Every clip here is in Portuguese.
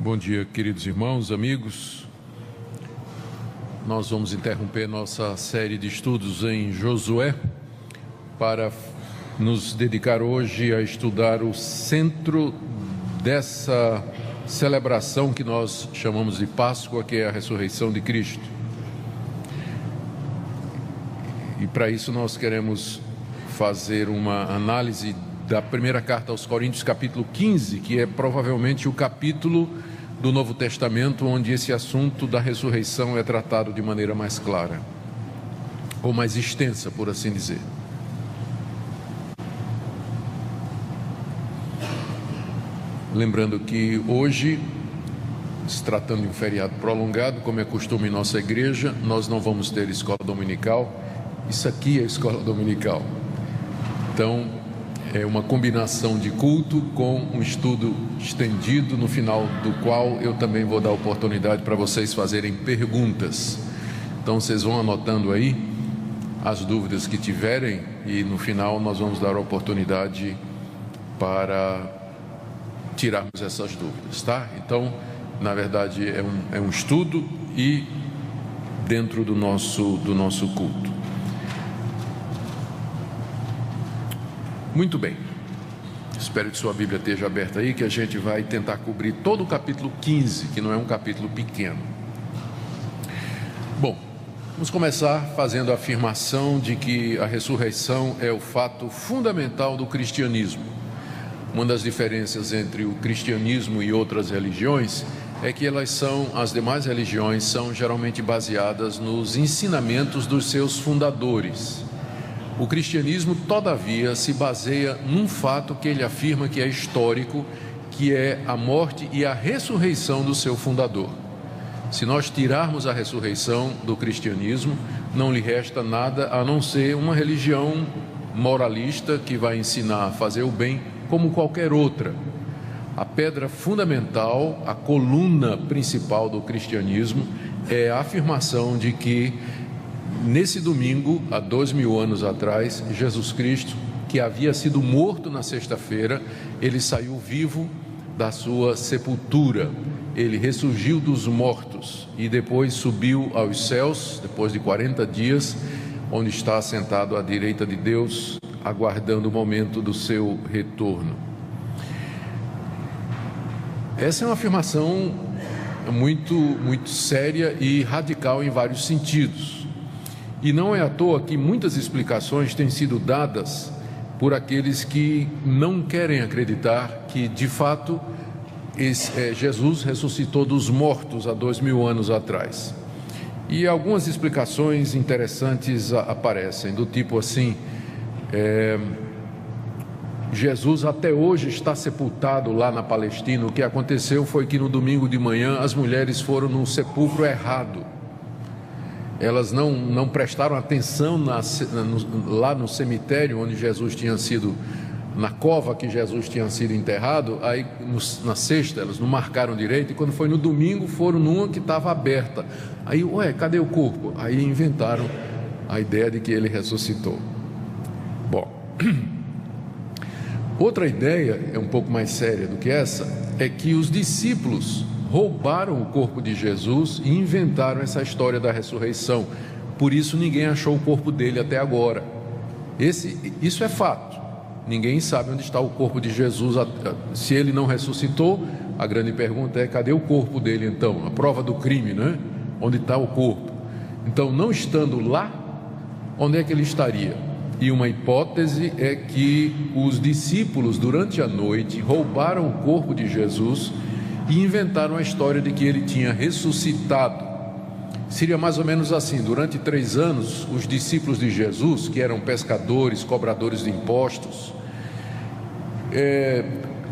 Bom dia, queridos irmãos, amigos. Nós vamos interromper nossa série de estudos em Josué para nos dedicar hoje a estudar o centro dessa celebração que nós chamamos de Páscoa, que é a ressurreição de Cristo. E para isso nós queremos fazer uma análise da primeira carta aos Coríntios, capítulo 15, que é provavelmente o capítulo do Novo Testamento onde esse assunto da ressurreição é tratado de maneira mais clara, ou mais extensa, por assim dizer. Lembrando que hoje, se tratando de um feriado prolongado, como é costume em nossa igreja, nós não vamos ter escola dominical. Isso aqui é escola dominical. Então, é uma combinação de culto com um estudo estendido, no final do qual eu também vou dar oportunidade para vocês fazerem perguntas. Então, vocês vão anotando aí as dúvidas que tiverem e no final nós vamos dar a oportunidade para tirarmos essas dúvidas, tá? Então, na verdade, é um estudo e dentro do nosso culto. Muito bem, espero que sua Bíblia esteja aberta aí, que a gente vai tentar cobrir todo o capítulo 15, que não é um capítulo pequeno. Bom, vamos começar fazendo a afirmação de que a ressurreição é o fato fundamental do cristianismo. Uma das diferenças entre o cristianismo e outras religiões é que as demais religiões são geralmente baseadas nos ensinamentos dos seus fundadores. O cristianismo, todavia, se baseia num fato que ele afirma que é histórico, que é a morte e a ressurreição do seu fundador. Se nós tirarmos a ressurreição do cristianismo, não lhe resta nada a não ser uma religião moralista que vai ensinar a fazer o bem como qualquer outra. A pedra fundamental, a coluna principal do cristianismo é a afirmação de que nesse domingo, há 2000 anos atrás, Jesus Cristo, que havia sido morto na sexta-feira, ele saiu vivo da sua sepultura, ele ressurgiu dos mortos e depois subiu aos céus, depois de 40 dias, onde está assentado à direita de Deus, aguardando o momento do seu retorno. Essa é uma afirmação muito séria e radical em vários sentidos. E não é à toa que muitas explicações têm sido dadas por aqueles que não querem acreditar que, de fato, Jesus ressuscitou dos mortos há 2000 anos atrás. E algumas explicações interessantes aparecem, do tipo assim: Jesus até hoje está sepultado lá na Palestina. O que aconteceu foi que no domingo de manhã as mulheres foram no sepulcro errado. Elas não prestaram atenção lá no cemitério onde Jesus tinha sido, na cova que Jesus tinha sido enterrado. Aí na sexta elas não marcaram direito, e quando foi no domingo foram numa que estava aberta. Aí, cadê o corpo? Aí inventaram a ideia de que ele ressuscitou. Bom, outra ideia, é um pouco mais séria do que essa, é que os discípulos roubaram o corpo de Jesus e inventaram essa história da ressurreição. Por isso ninguém achou o corpo dele até agora. Isso é fato. Ninguém sabe onde está o corpo de Jesus. Se ele não ressuscitou, a grande pergunta é: cadê o corpo dele então? A prova do crime, né? Onde está o corpo? Então, não estando lá, onde é que ele estaria? E uma hipótese é que os discípulos, durante a noite, roubaram o corpo de Jesus e inventaram a história de que ele tinha ressuscitado. Seria mais ou menos assim: durante 3 anos, os discípulos de Jesus, que eram pescadores, cobradores de impostos,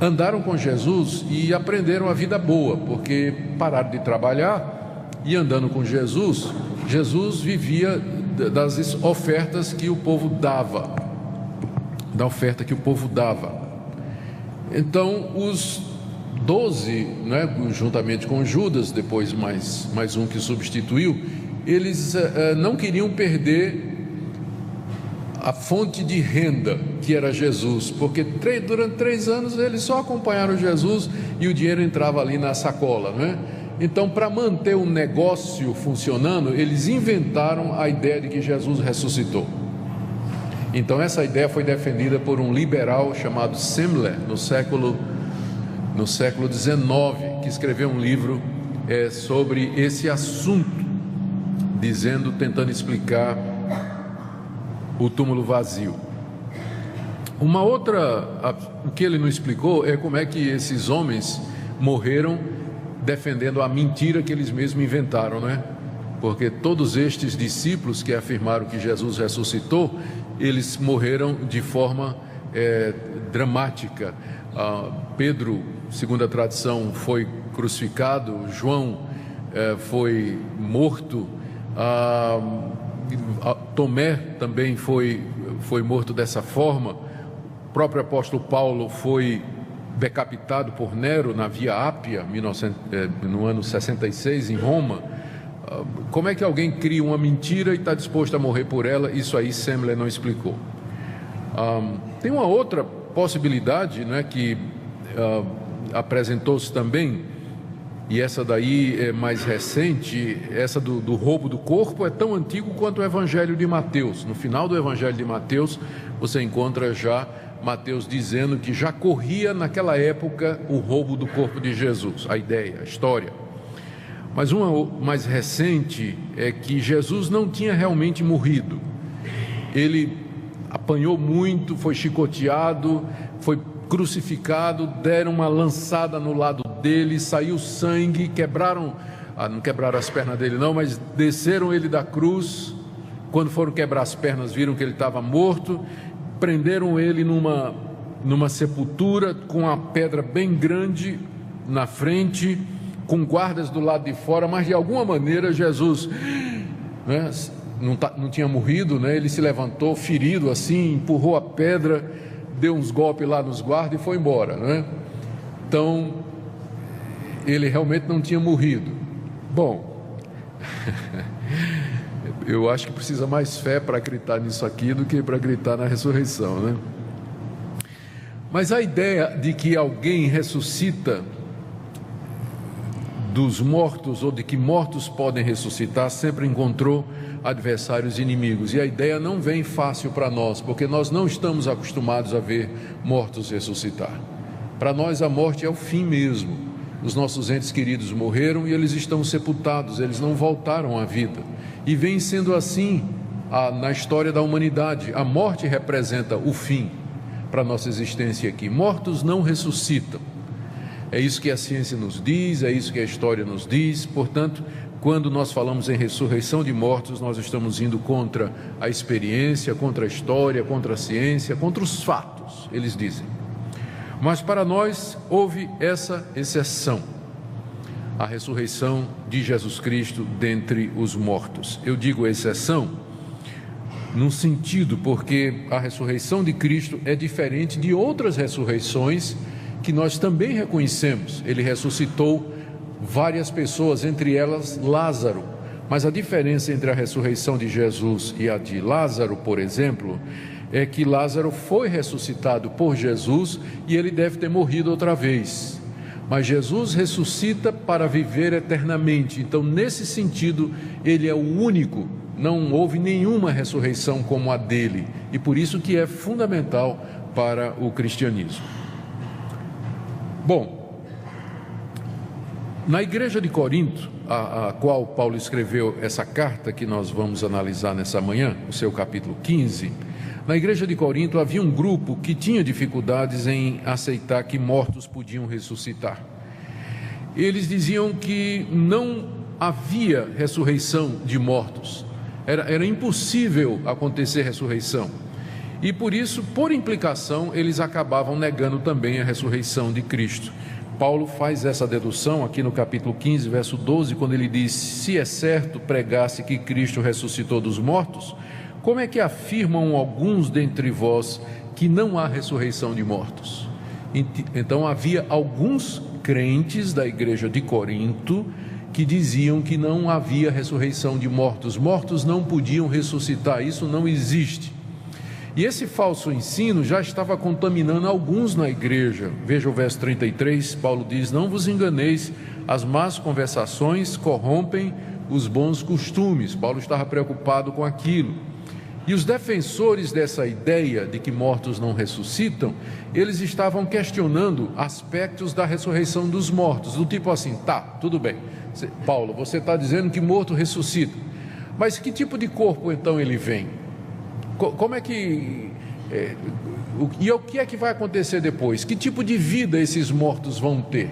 andaram com Jesus e aprenderam a vida boa, porque pararam de trabalhar e, andando com Jesus, Jesus vivia das ofertas que o povo dava, da oferta que o povo dava. Então, os 12, né, juntamente com Judas, depois mais um que substituiu, eles não queriam perder a fonte de renda, que era Jesus, porque durante 3 anos eles só acompanharam Jesus e o dinheiro entrava ali na sacola, né? Então, para manter o negócio funcionando, eles inventaram a ideia de que Jesus ressuscitou. Então, essa ideia foi defendida por um liberal chamado Semler, no século XIX, que escreveu um livro sobre esse assunto, tentando explicar o túmulo vazio. O que ele não explicou é como é que esses homens morreram defendendo a mentira que eles mesmos inventaram, né? Porque todos estes discípulos que afirmaram que Jesus ressuscitou, eles morreram de forma dramática. Pedro, segundo a tradição, foi crucificado, João foi morto, Tomé também foi morto dessa forma. O próprio apóstolo Paulo foi decapitado por Nero na Via Ápia, no ano 66, em Roma. Como é que alguém cria uma mentira e está disposto a morrer por ela? Isso aí Semler não explicou. Tem uma outra possibilidade, né, que apresentou-se também, e essa daí é mais recente. Essa do roubo do corpo é tão antigo quanto o Evangelho de Mateus. No final do Evangelho de Mateus, você encontra já Mateus dizendo que já corria naquela época o roubo do corpo de Jesus, a ideia, a história. Mas uma mais recente é que Jesus não tinha realmente morrido. Ele apanhou muito, foi chicoteado, foi crucificado, deram uma lançada no lado dele, saiu sangue, não quebraram as pernas dele não, mas desceram ele da cruz. Quando foram quebrar as pernas, viram que ele estava morto. Prenderam ele numa sepultura com uma pedra bem grande na frente, com guardas do lado de fora, mas de alguma maneira Jesus, né, não tinha morrido, né? Ele se levantou ferido assim, empurrou a pedra, deu uns golpes lá nos guardas e foi embora, né? Então, ele realmente não tinha morrido. Bom, eu acho que precisa mais fé para acreditar nisso aqui do que para acreditar na ressurreição, né? Mas a ideia de que alguém ressuscita dos mortos, ou de que mortos podem ressuscitar, sempre encontrou adversários inimigos. E a ideia não vem fácil para nós, porque nós não estamos acostumados a ver mortos ressuscitar. Para nós a morte é o fim mesmo. Os nossos entes queridos morreram e eles estão sepultados, eles não voltaram à vida. E vem sendo assim na história da humanidade. A morte representa o fim para a nossa existência aqui. Mortos não ressuscitam. É isso que a ciência nos diz, é isso que a história nos diz. Portanto, quando nós falamos em ressurreição de mortos, nós estamos indo contra a experiência, contra a história, contra a ciência, contra os fatos, eles dizem. Mas para nós houve essa exceção, a ressurreição de Jesus Cristo dentre os mortos. Eu digo exceção num sentido porque a ressurreição de Cristo é diferente de outras ressurreições que nós também reconhecemos. Ele ressuscitou várias pessoas, entre elas Lázaro. Mas a diferença entre a ressurreição de Jesus e a de Lázaro, por exemplo, é que Lázaro foi ressuscitado por Jesus e ele deve ter morrido outra vez. Mas Jesus ressuscita para viver eternamente. Então, nesse sentido, ele é o único. Não houve nenhuma ressurreição como a dele. E por isso que é fundamental para o cristianismo. Bom, na igreja de Corinto, a qual Paulo escreveu essa carta que nós vamos analisar nessa manhã, o seu capítulo 15, na igreja de Corinto havia um grupo que tinha dificuldades em aceitar que mortos podiam ressuscitar. Eles diziam que não havia ressurreição de mortos, era impossível acontecer ressurreição. E por isso, por implicação, eles acabavam negando também a ressurreição de Cristo. Paulo faz essa dedução aqui no capítulo 15, verso 12, quando ele diz: se é certo pregar-se que Cristo ressuscitou dos mortos, como é que afirmam alguns dentre vós que não há ressurreição de mortos? Então havia alguns crentes da igreja de Corinto que diziam que não havia ressurreição de mortos. Mortos não podiam ressuscitar, isso não existe. E esse falso ensino já estava contaminando alguns na igreja. Veja o verso 33, Paulo diz: não vos enganeis, as más conversações corrompem os bons costumes. Paulo estava preocupado com aquilo. E os defensores dessa ideia de que mortos não ressuscitam, eles estavam questionando aspectos da ressurreição dos mortos, do tipo assim: tá, tudo bem, Paulo, você está dizendo que morto ressuscita, mas que tipo de corpo então ele vem? Como é que... e o que é que vai acontecer depois? Que tipo de vida esses mortos vão ter?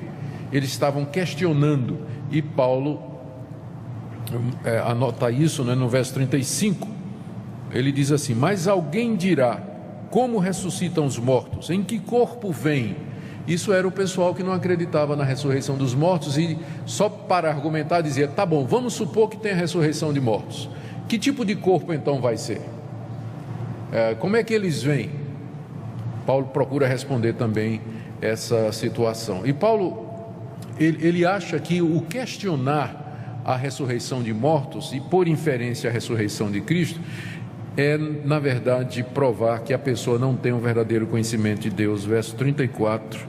Eles estavam questionando, e Paulo anota isso, né, no verso 35. Ele diz assim: mas alguém dirá, como ressuscitam os mortos? Em que corpo vêm? Isso era o pessoal que não acreditava na ressurreição dos mortos, e só para argumentar dizia: tá bom, vamos supor que tem a ressurreição de mortos. Que tipo de corpo então vai ser? Como é que eles vêm? Paulo procura responder também essa situação. E Paulo, ele acha que o questionar a ressurreição de mortos, e por inferência a ressurreição de Cristo, é na verdade provar que a pessoa não tem um verdadeiro conhecimento de Deus. Verso 34,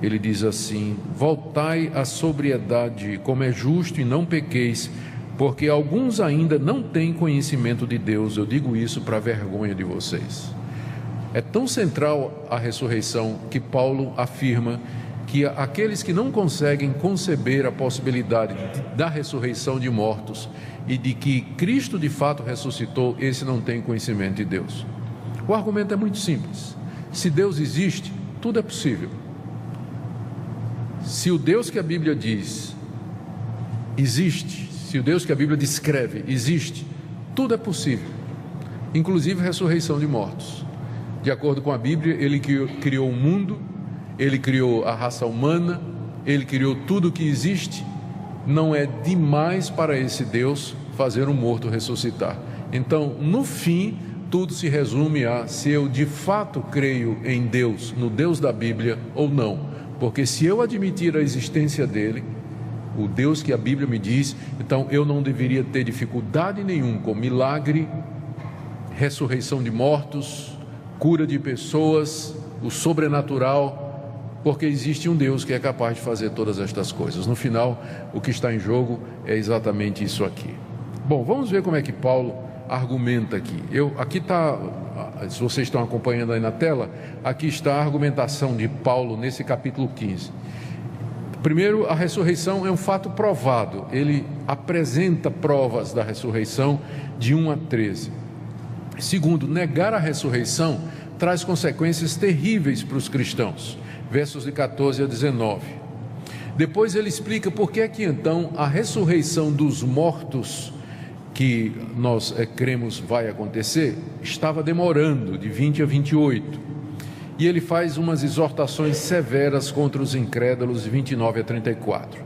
ele diz assim: voltai à sobriedade, como é justo, e não pequeis, porque alguns ainda não têm conhecimento de Deus. Eu digo isso para a vergonha de vocês. É tão central a ressurreição que Paulo afirma que aqueles que não conseguem conceber a possibilidade da ressurreição de mortos e de que Cristo de fato ressuscitou, esse não tem conhecimento de Deus. O argumento é muito simples: se Deus existe, tudo é possível. Se o Deus que a Bíblia diz existe, se o Deus que a Bíblia descreve existe, tudo é possível, inclusive ressurreição de mortos. De acordo com a Bíblia, Ele criou o mundo, Ele criou a raça humana, Ele criou tudo o que existe. Não é demais para esse Deus fazer um morto ressuscitar. Então, no fim, tudo se resume a se eu de fato creio em Deus, no Deus da Bíblia ou não. Porque se eu admitir a existência dele, o Deus que a Bíblia me diz, então eu não deveria ter dificuldade nenhuma com milagre, ressurreição de mortos, cura de pessoas, o sobrenatural, porque existe um Deus que é capaz de fazer todas estas coisas. No final, o que está em jogo é exatamente isso aqui. Bom, vamos ver como é que Paulo argumenta aqui. Aqui está, se vocês estão acompanhando aí na tela, aqui está a argumentação de Paulo nesse capítulo 15. Primeiro, a ressurreição é um fato provado. Ele apresenta provas da ressurreição de 1 a 13. Segundo, negar a ressurreição traz consequências terríveis para os cristãos. Versos de 14 a 19. Depois ele explica por que é que então a ressurreição dos mortos, que nós cremos vai acontecer, estava demorando, de 20 a 28. E ele faz umas exortações severas contra os incrédulos, de 29 a 34.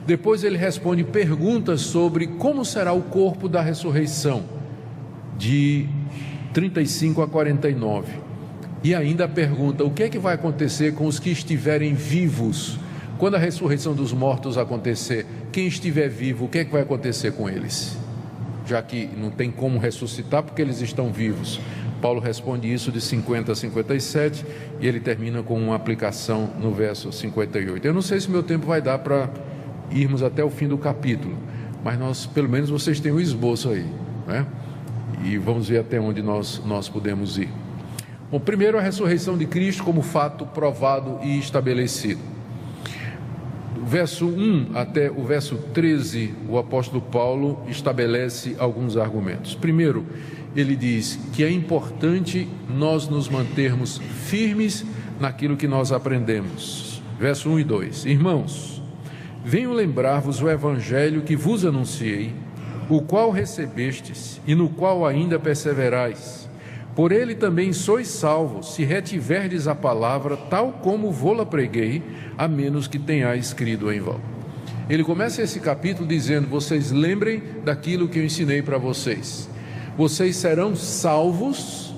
Depois ele responde perguntas sobre como será o corpo da ressurreição, de 35 a 49. E ainda pergunta o que é que vai acontecer com os que estiverem vivos. Quando a ressurreição dos mortos acontecer, quem estiver vivo, o que é que vai acontecer com eles? Já que não tem como ressuscitar porque eles estão vivos. Paulo responde isso de 50 a 57 e ele termina com uma aplicação no verso 58. Eu não sei se meu tempo vai dar para irmos até o fim do capítulo, mas pelo menos vocês têm um esboço aí, né? E vamos ver até onde nós podemos ir. Bom, primeiro, a ressurreição de Cristo como fato provado e estabelecido. Do verso 1 até o verso 13, o apóstolo Paulo estabelece alguns argumentos. Primeiro, ele diz que é importante nós nos mantermos firmes naquilo que nós aprendemos. Verso 1 e 2. Irmãos, venho lembrar-vos o evangelho que vos anunciei, o qual recebestes e no qual ainda perseverais. Por ele também sois salvos, se retiverdes a palavra tal como vô-la preguei, a menos que tenhais crido em vão. Ele começa esse capítulo dizendo: vocês lembrem daquilo que eu ensinei para vocês. Vocês serão salvos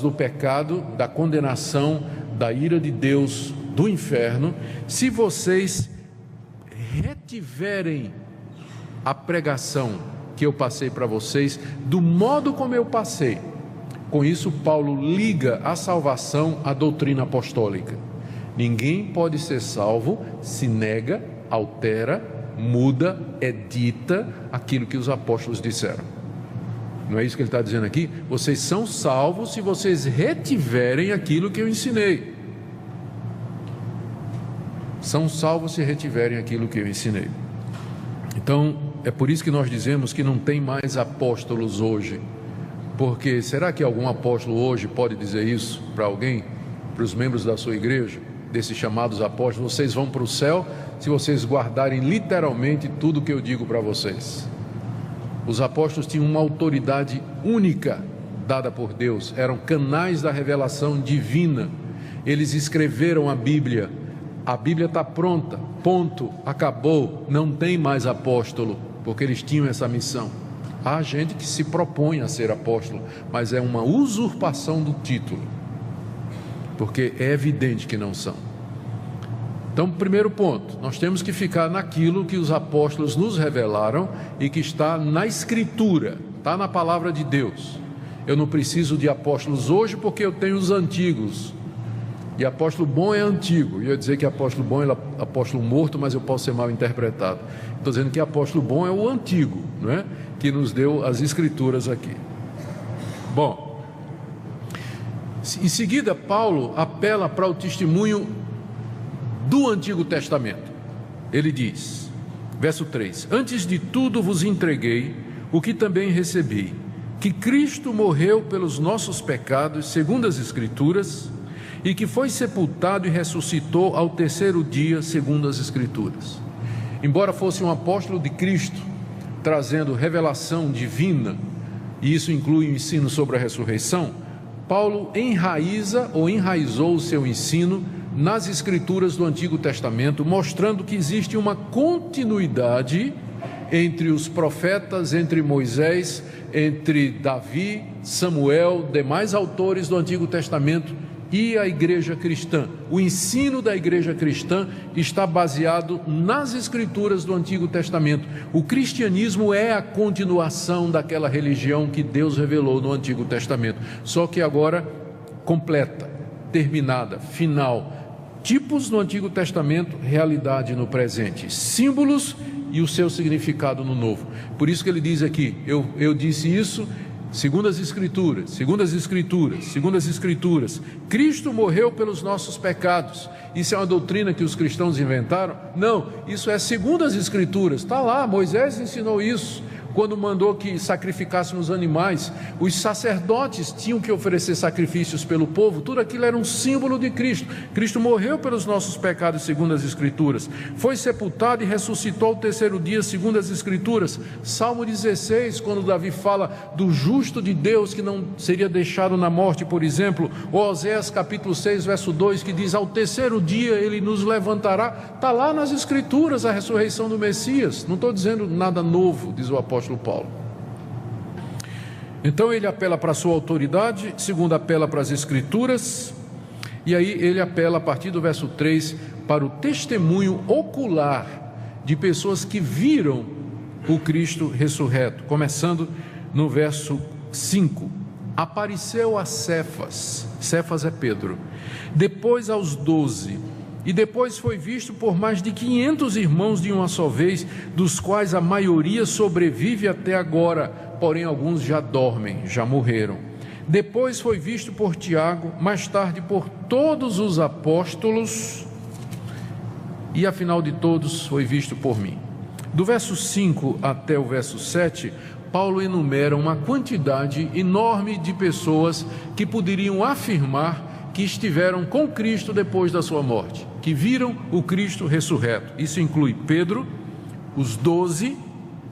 do pecado, da condenação, da ira de Deus, do inferno, se vocês retiverem a pregação que eu passei para vocês, do modo como eu passei. Com isso, Paulo liga a salvação à doutrina apostólica. Ninguém pode ser salvo se nega, altera, muda, edita aquilo que os apóstolos disseram. Não é isso que ele está dizendo aqui? Vocês são salvos se vocês retiverem aquilo que eu ensinei. São salvos se retiverem aquilo que eu ensinei. Então, é por isso que nós dizemos que não tem mais apóstolos hoje. Porque será que algum apóstolo hoje pode dizer isso para alguém, para os membros da sua igreja, desses chamados apóstolos? Vocês vão para o céu se vocês guardarem literalmente tudo que eu digo para vocês. Os apóstolos tinham uma autoridade única dada por Deus, eram canais da revelação divina. Eles escreveram a Bíblia está pronta, ponto, acabou, não tem mais apóstolo, porque eles tinham essa missão. Há gente que se propõe a ser apóstolo, mas é uma usurpação do título, porque é evidente que não são. Então, primeiro ponto, nós temos que ficar naquilo que os apóstolos nos revelaram e que está na Escritura, está na palavra de Deus. Eu não preciso de apóstolos hoje porque eu tenho os antigos. E apóstolo bom é antigo. E eu ia dizer que apóstolo bom é apóstolo morto, mas eu posso ser mal interpretado. Estou dizendo que apóstolo bom é o antigo, não é? Que nos deu as Escrituras aqui. Bom, em seguida, Paulo apela para o testemunho do Antigo Testamento. Ele diz, verso 3: Antes de tudo vos entreguei o que também recebi, que Cristo morreu pelos nossos pecados, segundo as Escrituras, e que foi sepultado e ressuscitou ao terceiro dia, segundo as Escrituras. Embora fosse um apóstolo de Cristo, trazendo revelação divina, e isso inclui o ensino sobre a ressurreição, Paulo enraizou o seu ensino nas Escrituras do Antigo Testamento, mostrando que existe uma continuidade entre os profetas, entre Moisés, entre Davi, Samuel, demais autores do Antigo Testamento e a igreja cristã. O ensino da igreja cristã está baseado nas Escrituras do Antigo Testamento. O cristianismo é a continuação daquela religião que Deus revelou no Antigo Testamento, só que agora completa, terminada, final. Tipos no Antigo Testamento, realidade no presente, símbolos e o seu significado no Novo. Por isso que ele diz aqui, eu disse isso segundo as Escrituras, segundo as Escrituras, segundo as Escrituras. Cristo morreu pelos nossos pecados. Isso é uma doutrina que os cristãos inventaram? Não, isso é segundo as Escrituras. Está lá, Moisés ensinou isso. Quando mandou que sacrificássemos animais, os sacerdotes tinham que oferecer sacrifícios pelo povo, tudo aquilo era um símbolo de Cristo. Cristo morreu pelos nossos pecados, segundo as Escrituras, foi sepultado e ressuscitou ao terceiro dia, segundo as Escrituras. Salmo 16, quando Davi fala do justo de Deus que não seria deixado na morte, por exemplo, ou Oséias capítulo 6, verso 2, que diz, ao terceiro dia ele nos levantará. Está lá nas Escrituras a ressurreição do Messias. Não estou dizendo nada novo, diz o apóstolo Paulo. Então ele apela para a sua autoridade, segundo apela para as Escrituras, e aí ele apela a partir do verso 3 para o testemunho ocular de pessoas que viram o Cristo ressurreto, começando no verso 5. Apareceu a Cefas, Cefas é Pedro, depois aos 12, e depois foi visto por mais de 500 irmãos de uma só vez, dos quais a maioria sobrevive até agora, porém alguns já dormem, já morreram. Depois foi visto por Tiago, mais tarde por todos os apóstolos, e afinal de todos foi visto por mim. Do verso 5 até o verso 7, Paulo enumera uma quantidade enorme de pessoas que poderiam afirmar que estiveram com Cristo depois da sua morte, que viram o Cristo ressurreto. Isso inclui Pedro, os 12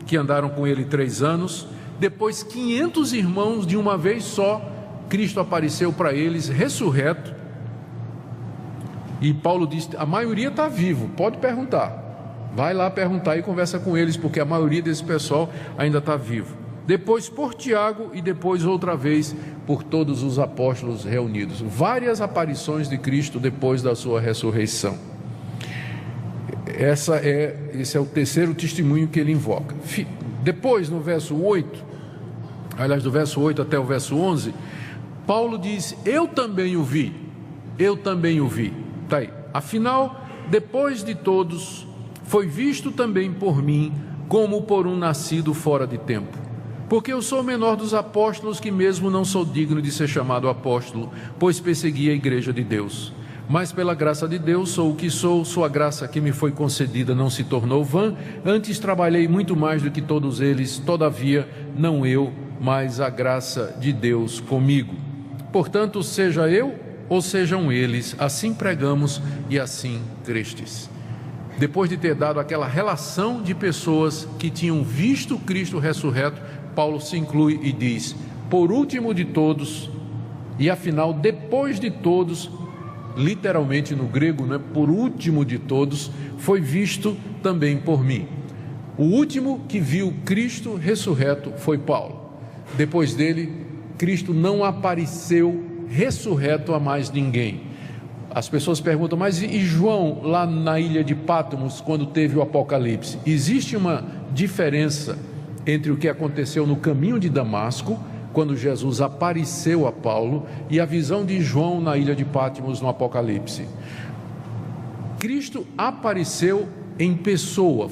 que andaram com ele 3 anos, depois 500 irmãos de uma vez só. Cristo apareceu para eles ressurreto, e Paulo diz, a maioria está vivo, pode perguntar, vai lá perguntar e conversa com eles, porque a maioria desse pessoal ainda está vivo. Depois por Tiago e depois outra vez por todos os apóstolos reunidos. Várias aparições de Cristo depois da sua ressurreição. Esse é o terceiro testemunho que ele invoca. Depois, no verso 8, aliás, do verso 8 até o verso 11, Paulo diz: eu também o vi, eu também o vi. Está aí. Afinal, depois de todos, foi visto também por mim, como por um nascido fora de tempo. Porque eu sou o menor dos apóstolos, que mesmo não sou digno de ser chamado apóstolo, pois persegui a igreja de Deus. Mas pela graça de Deus sou o que sou, sua graça que me foi concedida não se tornou vã. Antes trabalhei muito mais do que todos eles, todavia não eu, mas a graça de Deus comigo. Portanto, seja eu ou sejam eles, assim pregamos e assim crestes. Depois de ter dado aquela relação de pessoas que tinham visto Cristo ressurreto, Paulo se inclui e diz: por último de todos, e afinal depois de todos, literalmente no grego, né, por último de todos, foi visto também por mim. O último que viu Cristo ressurreto foi Paulo. Depois dele, Cristo não apareceu ressurreto a mais ninguém. As pessoas perguntam: mas e João lá na ilha de Patmos, quando teve o Apocalipse? Existe uma diferença entre o que aconteceu no caminho de Damasco, quando Jesus apareceu a Paulo, e a visão de João na ilha de Patmos no Apocalipse. Cristo apareceu em pessoa,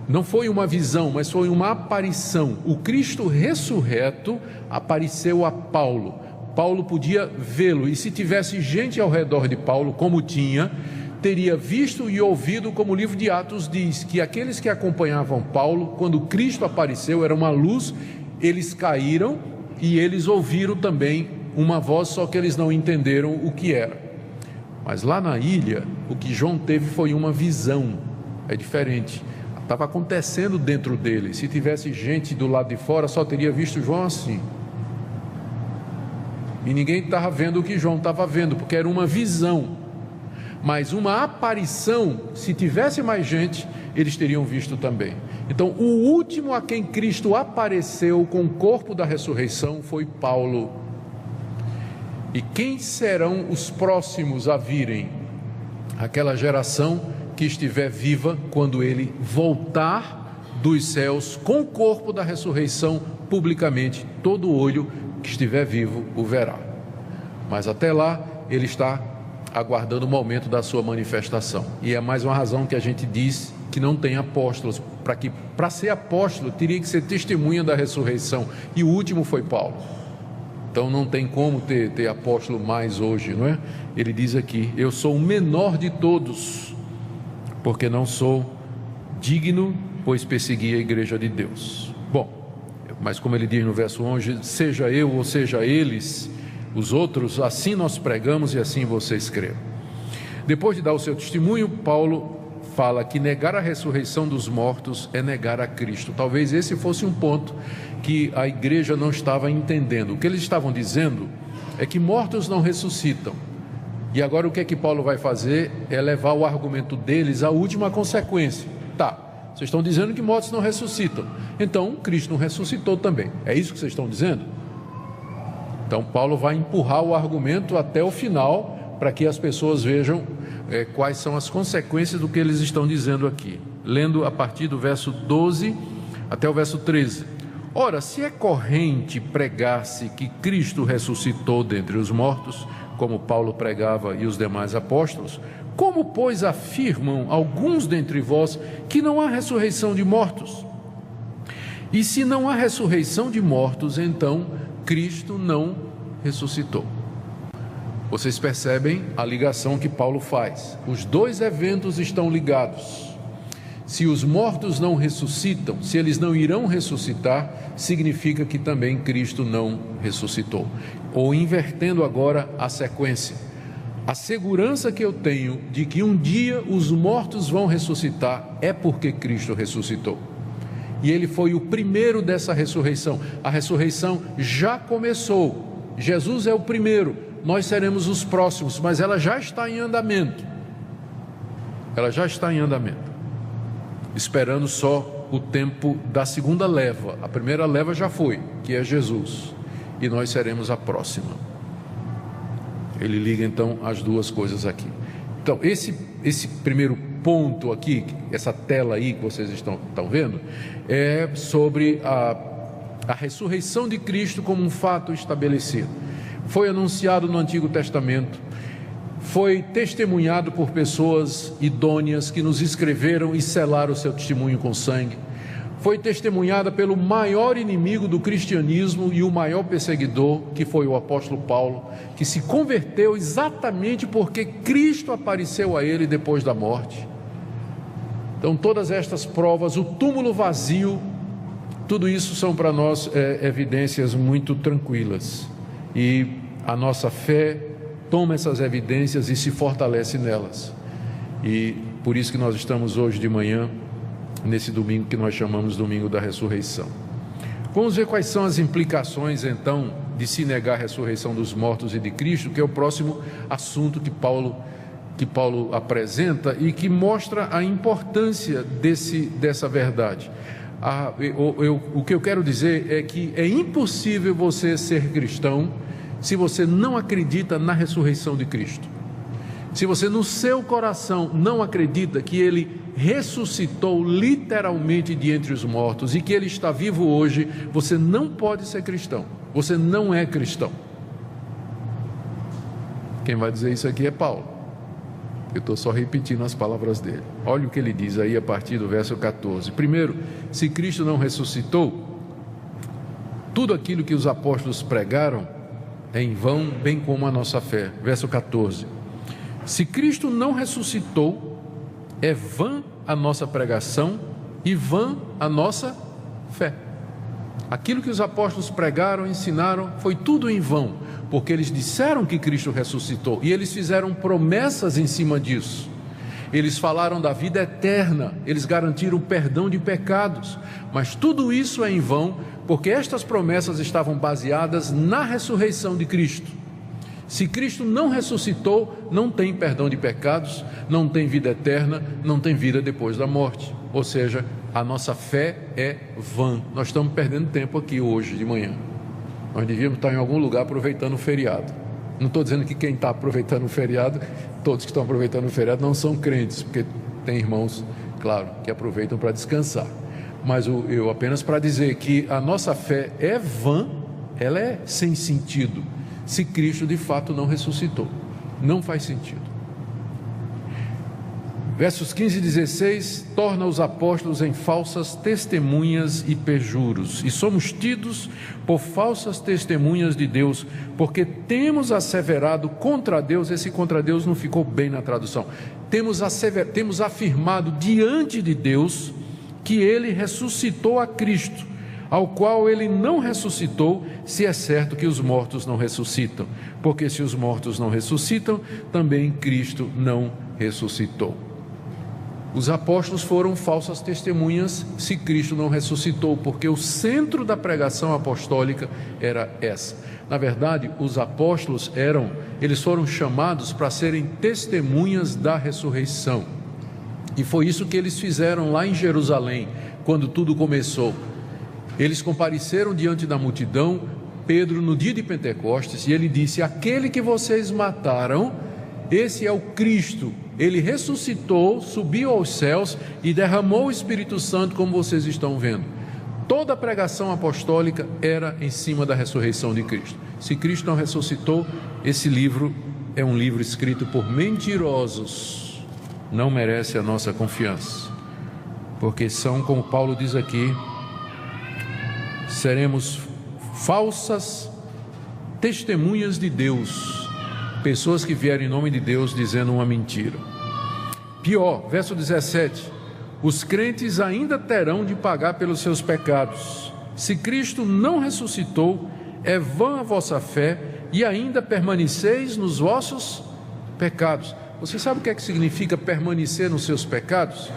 não foi uma visão, mas foi uma aparição. O Cristo ressurreto apareceu a Paulo. Paulo podia vê-lo, e se tivesse gente ao redor de Paulo, como tinha, teria visto e ouvido, como o livro de Atos diz, que aqueles que acompanhavam Paulo, quando Cristo apareceu, era uma luz, eles caíram e eles ouviram também uma voz, só que eles não entenderam o que era. Mas lá na ilha, o que João teve foi uma visão, é diferente, estava acontecendo dentro dele. Se tivesse gente do lado de fora, só teria visto João assim, e ninguém estava vendo o que João estava vendo, porque era uma visão. Mas uma aparição, se tivesse mais gente, eles teriam visto também. Então, o último a quem Cristo apareceu com o corpo da ressurreição foi Paulo. E quem serão os próximos a virem? Aquela geração que estiver viva quando ele voltar dos céus com o corpo da ressurreição publicamente. Todo olho que estiver vivo o verá. Mas até lá ele está aguardando o momento da sua manifestação. E é mais uma razão que a gente diz que não tem apóstolos, para ser apóstolo teria que ser testemunha da ressurreição, e o último foi Paulo. Então não tem como ter apóstolo mais hoje, não é? Ele diz aqui: eu sou o menor de todos, porque não sou digno, pois persegui a igreja de Deus. Bom, mas como ele diz no verso 11, seja eu ou seja eles, os outros, assim nós pregamos e assim vocês creram. Depois de dar o seu testemunho, Paulo fala que negar a ressurreição dos mortos é negar a Cristo. Talvez esse fosse um ponto que a igreja não estava entendendo. O que eles estavam dizendo é que mortos não ressuscitam. E agora o que é que Paulo vai fazer? É levar o argumento deles à última consequência. Tá, vocês estão dizendo que mortos não ressuscitam, então Cristo não ressuscitou também. É isso que vocês estão dizendo? Então Paulo vai empurrar o argumento até o final, para que as pessoas vejam quais são as consequências do que eles estão dizendo aqui. Lendo a partir do verso 12 até o verso 13. Ora, se é corrente pregar-se que Cristo ressuscitou dentre os mortos, como Paulo pregava e os demais apóstolos, como, pois, afirmam alguns dentre vós que não há ressurreição de mortos? E se não há ressurreição de mortos, então Cristo não ressuscitou. Vocês percebem a ligação que Paulo faz. Os dois eventos estão ligados. Se os mortos não ressuscitam, se eles não irão ressuscitar, significa que também Cristo não ressuscitou. Ou invertendo agora a sequência, a segurança que eu tenho de que um dia os mortos vão ressuscitar é porque Cristo ressuscitou. E ele foi o primeiro dessa ressurreição. A ressurreição já começou. Jesus é o primeiro, nós seremos os próximos, mas ela já está em andamento. Ela já está em andamento, esperando só o tempo da segunda leva. A primeira leva já foi, que é Jesus, e nós seremos a próxima. Ele liga então as duas coisas aqui. Então esse primeiro ponto aqui, essa tela aí que vocês estão vendo, é sobre a ressurreição de Cristo como um fato estabelecido. foi anunciado no Antigo Testamento, foi testemunhado por pessoas idôneas que nos escreveram e selaram o seu testemunho com sangue, foi testemunhada pelo maior inimigo do cristianismo e o maior perseguidor, que foi o apóstolo Paulo, que se converteu exatamente porque Cristo apareceu a ele depois da morte. Então, todas estas provas, o túmulo vazio, tudo isso são para nós evidências muito tranquilas, e a nossa fé toma essas evidências e se fortalece nelas, e por isso que nós estamos hoje de manhã nesse domingo que nós chamamos Domingo da Ressurreição. Vamos ver quais são as implicações então de se negar a ressurreição dos mortos e de Cristo, que é o próximo assunto que Paulo apresenta e que mostra a importância dessa verdade. O que eu quero dizer é que é impossível você ser cristão se você não acredita na ressurreição de Cristo. Se você no seu coração não acredita que Ele ressuscitou literalmente de entre os mortos e que Ele está vivo hoje, você não pode ser cristão, você não é cristão. Quem vai dizer isso aqui é Paulo. Eu estou só repetindo as palavras dele. Olha o que ele diz aí a partir do verso 14. Primeiro, se Cristo não ressuscitou, tudo aquilo que os apóstolos pregaram é em vão, bem como a nossa fé. Verso 14. Se Cristo não ressuscitou, é vã a nossa pregação e vã a nossa fé. Aquilo que os apóstolos pregaram, ensinaram, foi tudo em vão, porque eles disseram que Cristo ressuscitou e eles fizeram promessas em cima disso. Eles falaram da vida eterna, eles garantiram o perdão de pecados, mas tudo isso é em vão, porque estas promessas estavam baseadas na ressurreição de Cristo. Se Cristo não ressuscitou, não tem perdão de pecados, não tem vida eterna, não tem vida depois da morte. Ou seja, a nossa fé é vã. Nós estamos perdendo tempo aqui hoje de manhã. Nós devíamos estar em algum lugar aproveitando o feriado. Não estou dizendo que quem está aproveitando o feriado, todos que estão aproveitando o feriado não são crentes, porque tem irmãos, claro, que aproveitam para descansar. Mas eu apenas para dizer que a nossa fé é vã, ela é sem sentido, se Cristo de fato não ressuscitou. Não faz sentido. Versos 15 e 16, torna os apóstolos em falsas testemunhas e perjuros, e somos tidos por falsas testemunhas de Deus, porque temos asseverado contra Deus. Esse contra Deus não ficou bem na tradução. Temos afirmado diante de Deus que Ele ressuscitou a Cristo, ao qual Ele não ressuscitou, se é certo que os mortos não ressuscitam, porque se os mortos não ressuscitam, também Cristo não ressuscitou. Os apóstolos foram falsas testemunhas se Cristo não ressuscitou, porque o centro da pregação apostólica era essa. Na verdade, os apóstolos eles foram chamados para serem testemunhas da ressurreição, e foi isso que eles fizeram lá em Jerusalém, quando tudo começou. Eles compareceram diante da multidão, Pedro, no dia de Pentecostes, e ele disse: aquele que vocês mataram, esse é o Cristo. Ele ressuscitou, subiu aos céus e derramou o Espírito Santo, como vocês estão vendo. Toda a pregação apostólica era em cima da ressurreição de Cristo. Se Cristo não ressuscitou, esse livro é um livro escrito por mentirosos, não merece a nossa confiança, porque são, como Paulo diz aqui, seremos falsas testemunhas de Deus, pessoas que vieram em nome de Deus dizendo uma mentira. Pior, verso 17, os crentes ainda terão de pagar pelos seus pecados. Se Cristo não ressuscitou, é vã a vossa fé e ainda permaneceis nos vossos pecados. Você sabe o que é que significa permanecer nos seus pecados?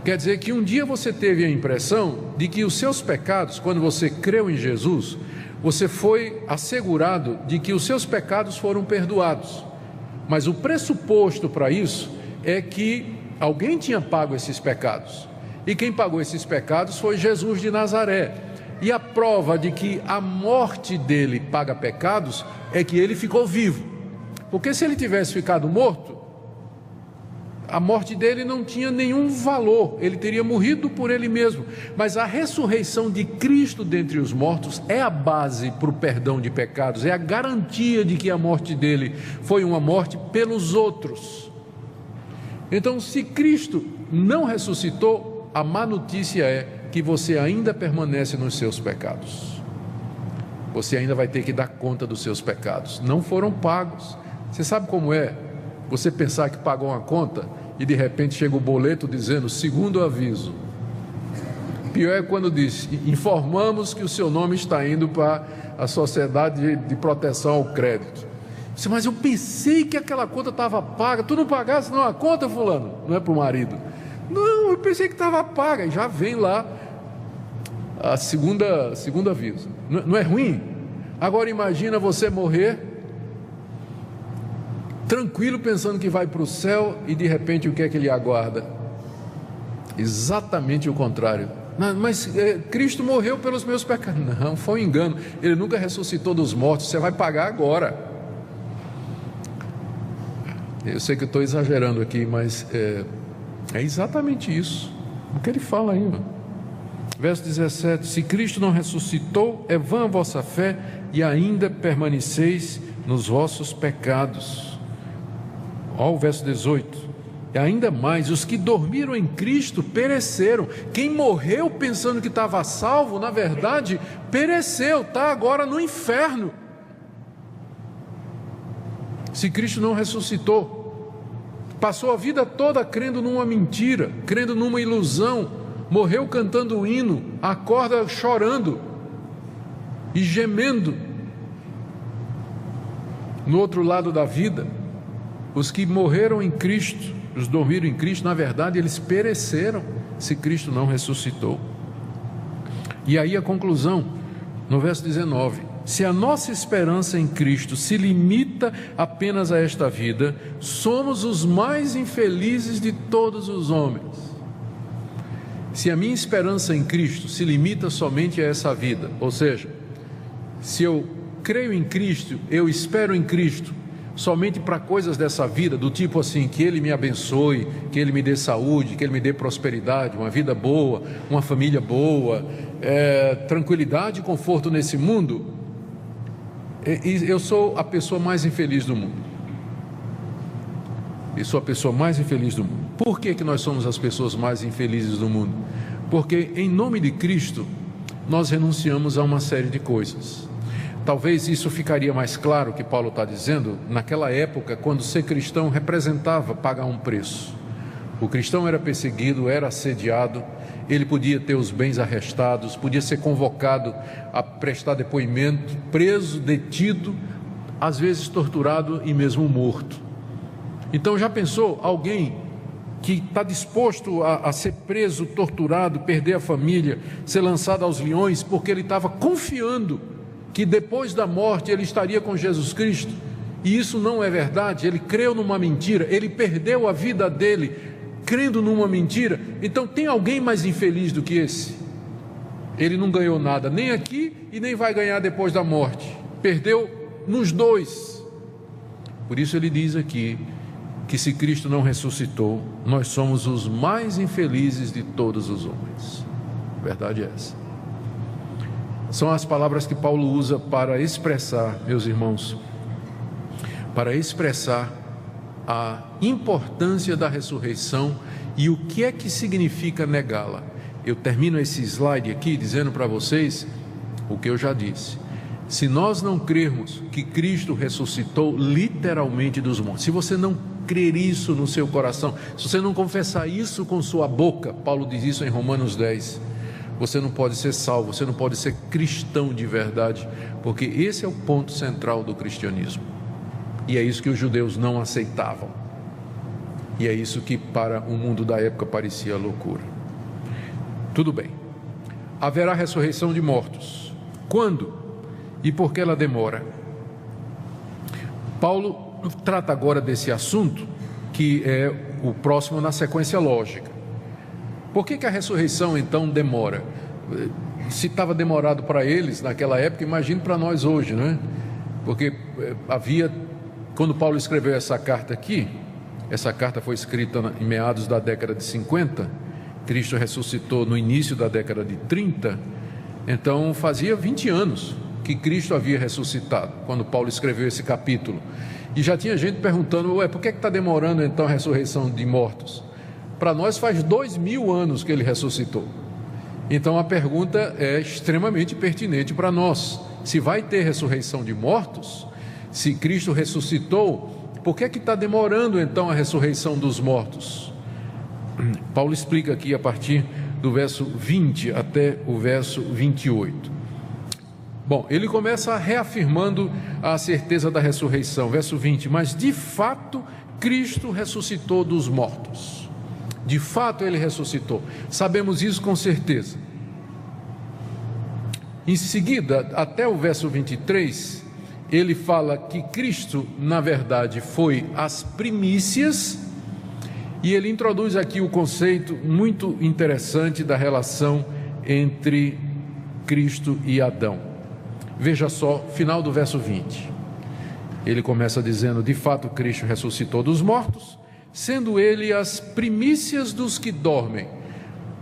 Quer dizer que um dia você teve a impressão de que os seus pecados, quando você creu em Jesus, você foi assegurado de que os seus pecados foram perdoados. Mas o pressuposto para isso é que alguém tinha pago esses pecados. E quem pagou esses pecados foi Jesus de Nazaré. E a prova de que a morte dele paga pecados é que ele ficou vivo. Porque se ele tivesse ficado morto, a morte dele não tinha nenhum valor, ele teria morrido por ele mesmo, mas a ressurreição de Cristo dentre os mortos é a base para o perdão de pecados, é a garantia de que a morte dele foi uma morte pelos outros. Então, se Cristo não ressuscitou, a má notícia é que você ainda permanece nos seus pecados, você ainda vai ter que dar conta dos seus pecados, não foram pagos. Você sabe como é você pensar que pagou uma conta e de repente chega o boleto dizendo segundo aviso? Pior é quando diz: informamos que o seu nome está indo para a Sociedade de Proteção ao Crédito. Você, mas eu pensei que aquela conta estava paga. Tu não pagasse não a conta, fulano? Não é para o marido. Não, eu pensei que estava paga. E já vem lá a segunda aviso. Não é ruim? Agora imagina você morrer tranquilo, pensando que vai para o céu, e de repente o que é que lhe aguarda? Exatamente o contrário. Mas Cristo morreu pelos meus pecados. Não, foi um engano, ele nunca ressuscitou dos mortos, você vai pagar agora. Eu sei que eu estou exagerando aqui, mas é exatamente isso o que ele fala aí, verso 17: se Cristo não ressuscitou, é vã a vossa fé e ainda permaneceis nos vossos pecados. Olha o verso 18: e ainda mais, os que dormiram em Cristo pereceram. Quem morreu pensando que estava salvo, na verdade, pereceu, está agora no inferno. Se Cristo não ressuscitou, passou a vida toda crendo numa mentira, crendo numa ilusão, morreu cantando o hino, acorda chorando e gemendo. No outro lado da vida, os que morreram em Cristo, os dormiram em Cristo, na verdade eles pereceram se Cristo não ressuscitou. E aí a conclusão, no verso 19: se a nossa esperança em Cristo se limita apenas a esta vida, somos os mais infelizes de todos os homens. Se a minha esperança em Cristo se limita somente a essa vida, ou seja, se eu creio em Cristo, eu espero em Cristo somente para coisas dessa vida, do tipo assim, que Ele me abençoe, que Ele me dê saúde, que Ele me dê prosperidade, uma vida boa, uma família boa, tranquilidade e conforto nesse mundo, eu sou a pessoa mais infeliz do mundo. Eu sou a pessoa mais infeliz do mundo. Por que nós somos as pessoas mais infelizes do mundo? Porque em nome de Cristo nós renunciamos a uma série de coisas. Talvez isso ficaria mais claro, que Paulo está dizendo, naquela época, quando ser cristão representava pagar um preço. O cristão era perseguido, era assediado, ele podia ter os bens arrestados, podia ser convocado a prestar depoimento, preso, detido, às vezes torturado e mesmo morto. Então já pensou alguém que está disposto a ser preso, torturado, perder a família, ser lançado aos leões, porque ele estava confiando que depois da morte ele estaria com Jesus Cristo? E isso não é verdade, ele creu numa mentira, ele perdeu a vida dele crendo numa mentira. Então tem alguém mais infeliz do que esse? Ele não ganhou nada, nem aqui e nem vai ganhar depois da morte, perdeu nos dois. Por isso ele diz aqui que se Cristo não ressuscitou, nós somos os mais infelizes de todos os homens. A verdade é essa. São as palavras que Paulo usa para expressar, meus irmãos, para expressar a importância da ressurreição e o que é que significa negá-la. Eu termino esse slide aqui dizendo para vocês o que eu já disse. Se nós não crermos que Cristo ressuscitou literalmente dos mortos, se você não crer isso no seu coração, se você não confessar isso com sua boca, Paulo diz isso em Romanos 10, você não pode ser salvo, você não pode ser cristão de verdade, porque esse é o ponto central do cristianismo. E é isso que os judeus não aceitavam. E é isso que para o mundo da época parecia loucura. Tudo bem. Haverá ressurreição de mortos. Quando? E por que ela demora? Paulo trata agora desse assunto, que é o próximo na sequência lógica. Por que a ressurreição então demora? Se estava demorado para eles naquela época, imagine para nós hoje, não é? Porque havia, quando Paulo escreveu essa carta aqui, Essa carta foi escrita em meados da década de 50, Cristo ressuscitou no início da década de 30, então fazia 20 anos que Cristo havia ressuscitado, quando Paulo escreveu esse capítulo. E já tinha gente perguntando, por que está demorando então a ressurreição de mortos? Para nós faz 2000 anos que ele ressuscitou. Então a pergunta é extremamente pertinente para nós. Se vai ter ressurreição de mortos, se Cristo ressuscitou, por que está demorando então a ressurreição dos mortos? Paulo explica aqui a partir do verso 20 até o verso 28. Bom, ele começa reafirmando a certeza da ressurreição, verso 20: mas de fato Cristo ressuscitou dos mortos. De fato ele ressuscitou, sabemos isso com certeza. Em seguida, até o verso 23, ele fala que Cristo, na verdade, foi as primícias, e ele introduz aqui o conceito muito interessante da relação entre Cristo e Adão. Veja só, final do verso 20. Ele começa dizendo: de fato Cristo ressuscitou dos mortos, sendo ele as primícias dos que dormem.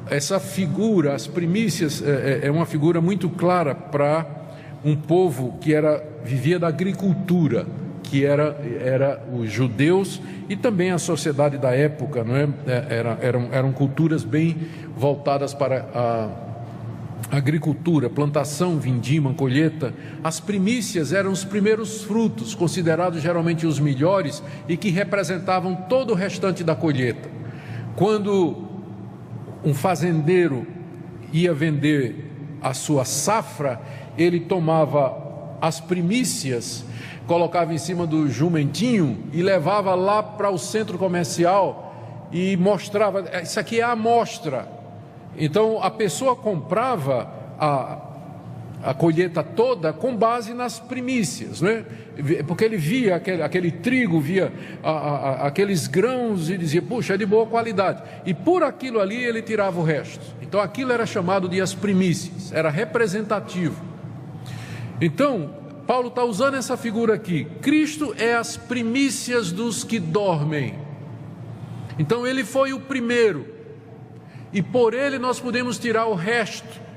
Essa figura, as primícias, é uma figura muito clara para um povo que vivia da agricultura, que era os judeus e também a sociedade da época, não é? Eram culturas bem voltadas para a agricultura, plantação, vindima, colheita. As primícias eram os primeiros frutos, considerados geralmente os melhores e que representavam todo o restante da colheita. Quando um fazendeiro ia vender a sua safra, ele tomava as primícias, colocava em cima do jumentinho e levava lá para o centro comercial e mostrava: isso aqui é a amostra. Então a pessoa comprava a colheita toda com base nas primícias, né? Porque ele via aquele trigo, via aqueles grãos e dizia: puxa, é de boa qualidade, e por aquilo ali ele tirava o resto. Então aquilo era chamado de as primícias, era representativo. Então Paulo está usando essa figura aqui: Cristo é as primícias dos que dormem. Então ele foi o primeiro, e por ele nós podemos tirar o resto.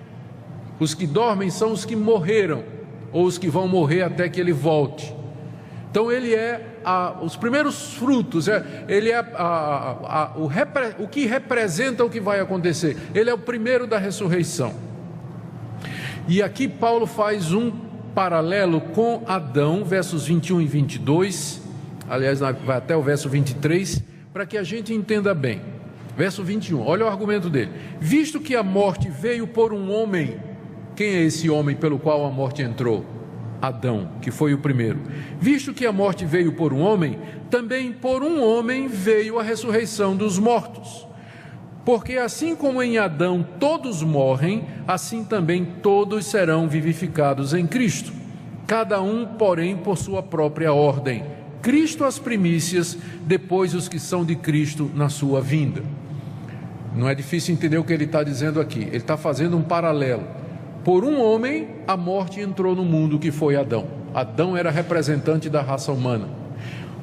Os que dormem são os que morreram, ou os que vão morrer até que ele volte. Então ele é os primeiros frutos, ele é o que representa o que vai acontecer. Ele é o primeiro da ressurreição. E aqui Paulo faz um paralelo com Adão, versos 21 e 22, aliás vai até o verso 23, para que a gente entenda bem. Verso 21, olha o argumento dele: visto que a morte veio por um homem. Quem é esse homem pelo qual a morte entrou? Adão, que foi o primeiro. Visto que a morte veio por um homem, também por um homem veio a ressurreição dos mortos. Porque assim como em Adão todos morrem, assim também todos serão vivificados em Cristo. Cada um, porém, por sua própria ordem. Cristo as primícias, depois os que são de Cristo na sua vinda. Não é difícil entender o que ele está dizendo aqui. Ele está fazendo um paralelo. Por um homem, a morte entrou no mundo, que foi Adão. Adão era representante da raça humana.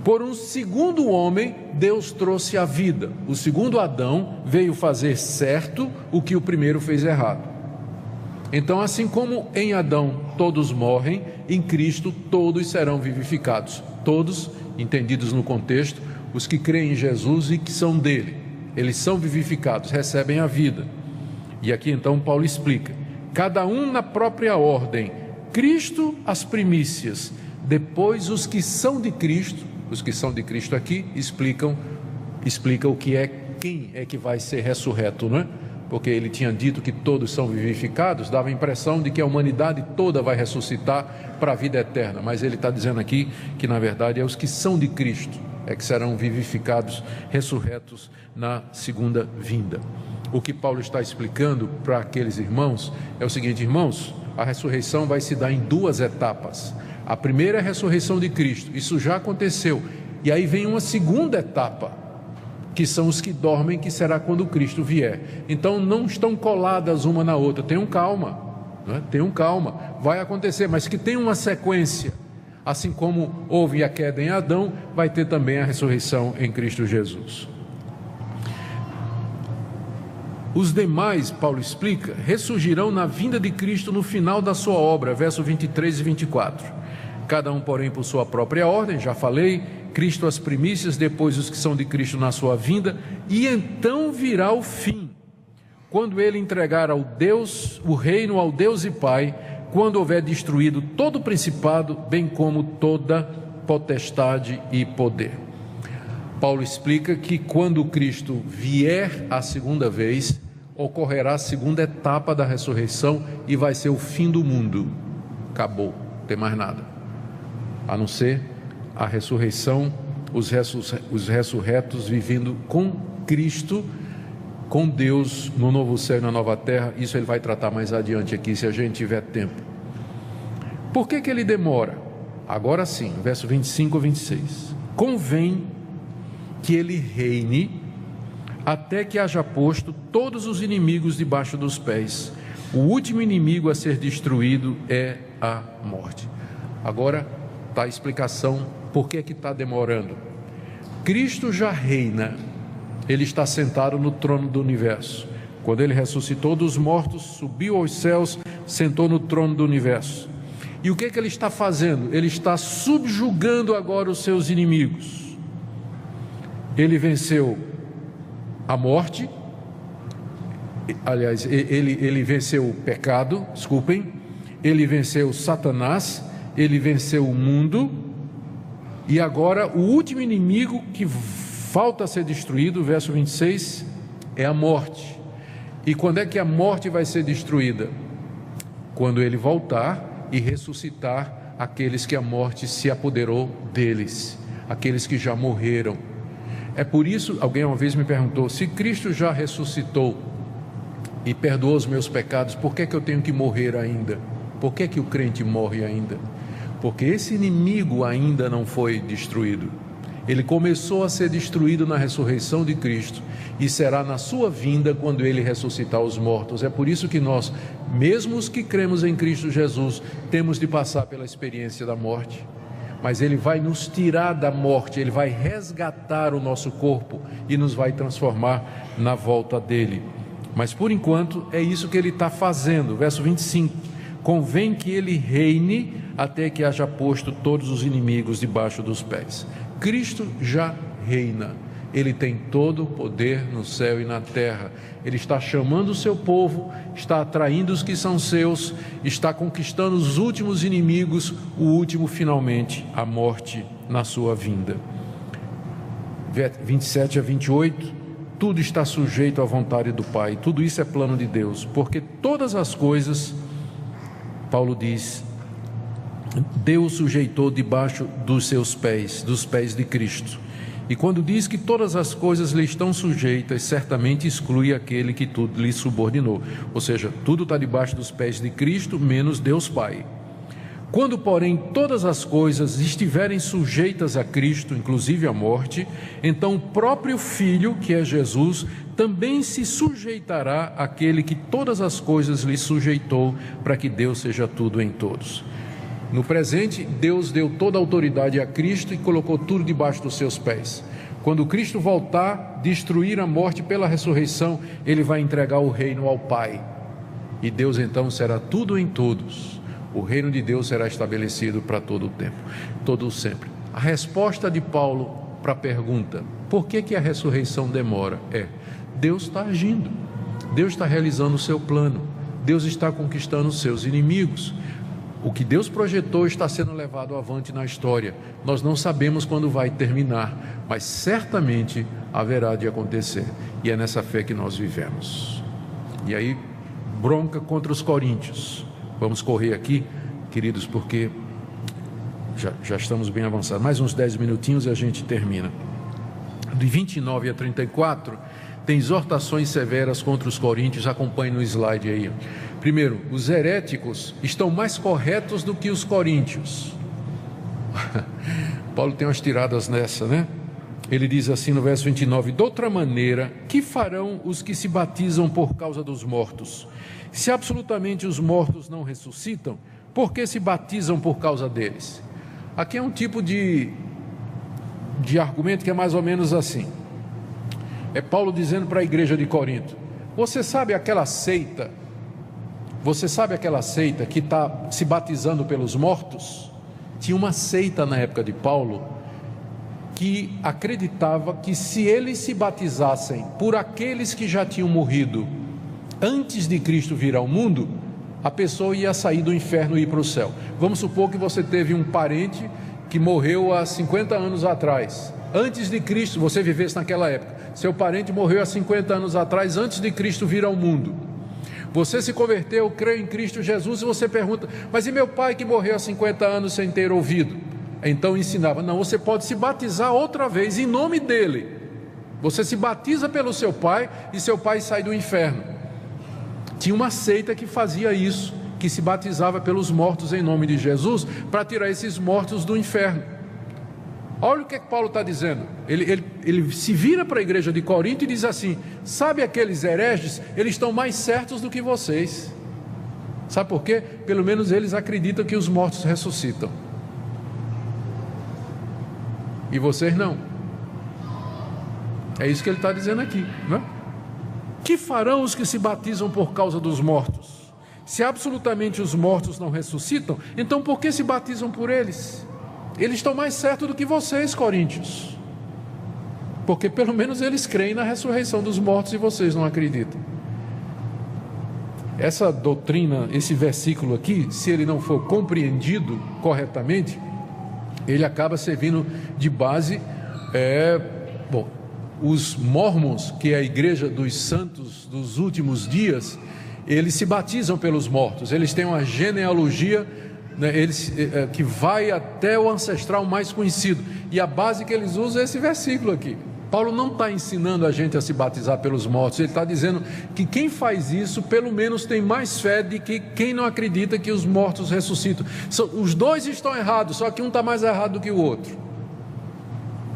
Por um segundo homem, Deus trouxe a vida. O segundo Adão veio fazer certo o que o primeiro fez errado. Então, assim como em Adão todos morrem, em Cristo todos serão vivificados. Todos, entendidos no contexto, os que creem em Jesus e que são dele. Eles são vivificados, recebem a vida. E aqui então Paulo explica: cada um na própria ordem, Cristo as primícias, depois os que são de Cristo. Os que são de Cristo aqui explica o que é, quem é que vai ser ressurreto, não é? Porque ele tinha dito que todos são vivificados, dava a impressão de que a humanidade toda vai ressuscitar para a vida eterna, mas ele está dizendo aqui que na verdade é os que são de Cristo é que serão vivificados, ressurretos na segunda vinda. O que Paulo está explicando para aqueles irmãos é o seguinte: irmãos, a ressurreição vai se dar em duas etapas. A primeira é a ressurreição de Cristo, isso já aconteceu, e aí vem uma segunda etapa, que são os que dormem, que será quando Cristo vier. Então não estão coladas uma na outra, tenham calma, não é? Tenham calma, vai acontecer, mas que tem uma sequência. Assim como houve a queda em Adão, vai ter também a ressurreição em Cristo Jesus. Os demais, Paulo explica, ressurgirão na vinda de Cristo no final da sua obra, versos 23 e 24. Cada um, porém, por sua própria ordem, já falei, Cristo as primícias, depois os que são de Cristo na sua vinda, e então virá o fim, quando ele entregar ao Deus, o reino ao Deus e Pai, quando houver destruído todo o principado, bem como toda potestade e poder. Paulo explica que quando Cristo vier a segunda vez, ocorrerá a segunda etapa da ressurreição e vai ser o fim do mundo. Acabou, não tem mais nada. A não ser a ressurreição, os ressurretos vivendo com Cristo, com Deus no novo céu e na nova terra. Isso ele vai tratar mais adiante aqui, se a gente tiver tempo. Por que ele demora? Agora sim, verso 25 a 26. Convém que ele reine até que haja posto todos os inimigos debaixo dos pés. O último inimigo a ser destruído é a morte. Agora está a explicação por que está demorando. Cristo já reina, ele está sentado no trono do universo. Quando ele ressuscitou dos mortos, subiu aos céus, sentou no trono do universo. E o que ele está fazendo? Ele está subjugando agora os seus inimigos. Ele venceu a morte, aliás, ele venceu o pecado, ele venceu Satanás, ele venceu o mundo, e agora o último inimigo que falta ser destruído, verso 26, é a morte. E quando é que a morte vai ser destruída? Quando ele voltar e ressuscitar aqueles que a morte se apoderou deles, aqueles que já morreram. É por isso, alguém uma vez me perguntou, se Cristo já ressuscitou e perdoou os meus pecados, por que eu tenho que morrer ainda? Por que o crente morre ainda? Porque esse inimigo ainda não foi destruído. Ele começou a ser destruído na ressurreição de Cristo e será na sua vinda quando ele ressuscitar os mortos. É por isso que nós, mesmo os que cremos em Cristo Jesus, temos de passar pela experiência da morte. Mas ele vai nos tirar da morte, ele vai resgatar o nosso corpo e nos vai transformar na volta dele. Mas por enquanto é isso que ele está fazendo. Verso 25, convém que ele reine até que haja posto todos os inimigos debaixo dos pés. Cristo já reina, ele tem todo o poder no céu e na terra. Ele está chamando o seu povo, está atraindo os que são seus, está conquistando os últimos inimigos, o último finalmente, a morte na sua vinda. 27 a 28, tudo está sujeito à vontade do Pai, tudo isso é plano de Deus, porque todas as coisas, Paulo diz, Deus sujeitou debaixo dos seus pés, dos pés de Cristo. E quando diz que todas as coisas lhe estão sujeitas, certamente exclui aquele que tudo lhe subordinou. Ou seja, tudo está debaixo dos pés de Cristo, menos Deus Pai. Quando, porém, todas as coisas estiverem sujeitas a Cristo, inclusive a morte, então o próprio Filho, que é Jesus, também se sujeitará àquele que todas as coisas lhe sujeitou, para que Deus seja tudo em todos. No presente, Deus deu toda a autoridade a Cristo e colocou tudo debaixo dos seus pés. Quando Cristo voltar, destruir a morte pela ressurreição, ele vai entregar o reino ao Pai. E Deus então será tudo em todos. O reino de Deus será estabelecido para todo o tempo, todo o sempre. A resposta de Paulo para a pergunta, por que a ressurreição demora? Deus está agindo, Deus está realizando o seu plano, Deus está conquistando os seus inimigos. O que Deus projetou está sendo levado avante na história. Nós não sabemos quando vai terminar, mas certamente haverá de acontecer. E é nessa fé que nós vivemos. E aí, bronca contra os coríntios. Vamos correr aqui, queridos, porque já estamos bem avançados. Mais uns 10 minutinhos e a gente termina. De 29 a 34, tem exortações severas contra os coríntios. Acompanhe no slide aí. Primeiro, os heréticos estão mais corretos do que os coríntios. Paulo tem umas tiradas nessa, né? Ele diz assim no verso 29, de outra maneira, que farão os que se batizam por causa dos mortos? Se absolutamente os mortos não ressuscitam, por que se batizam por causa deles? Aqui é um tipo de argumento que é mais ou menos assim. É Paulo dizendo para a igreja de Corinto: você sabe aquela seita que está se batizando pelos mortos? Tinha uma seita na época de Paulo que acreditava que se eles se batizassem por aqueles que já tinham morrido antes de Cristo vir ao mundo, a pessoa ia sair do inferno e ir para o céu. Vamos supor que você teve um parente que morreu há 50 anos atrás, antes de Cristo, você vivesse naquela época. Seu parente morreu há 50 anos atrás, antes de Cristo vir ao mundo. Você se converteu, creu em Cristo Jesus, e você pergunta: mas e meu pai que morreu há 50 anos sem ter ouvido? Então ensinava: não, você pode se batizar outra vez em nome dele. Você se batiza pelo seu pai e seu pai sai do inferno. Tinha uma seita que fazia isso, que se batizava pelos mortos em nome de Jesus, para tirar esses mortos do inferno. Olha o que Paulo está dizendo. Ele se vira para a igreja de Corinto e diz assim: sabe aqueles hereges? Eles estão mais certos do que vocês. Sabe por quê? Pelo menos eles acreditam que os mortos ressuscitam, e vocês não. É isso que ele está dizendo aqui, não é? Que farão os que se batizam por causa dos mortos? Se absolutamente os mortos não ressuscitam, então por que se batizam por eles? Eles estão mais certos do que vocês, coríntios, porque pelo menos eles creem na ressurreição dos mortos e vocês não acreditam. Essa doutrina, esse versículo aqui, se ele não for compreendido corretamente, ele acaba servindo de base. Os mormons, que é a igreja dos santos dos últimos dias, eles se batizam pelos mortos. Eles têm uma genealogia, né, que vai até o ancestral mais conhecido, e a base que eles usam é esse versículo aqui. Paulo não está ensinando a gente a se batizar pelos mortos. Ele está dizendo que quem faz isso pelo menos tem mais fé do que quem não acredita que os mortos ressuscitam. Os dois estão errados, só que um está mais errado do que o outro.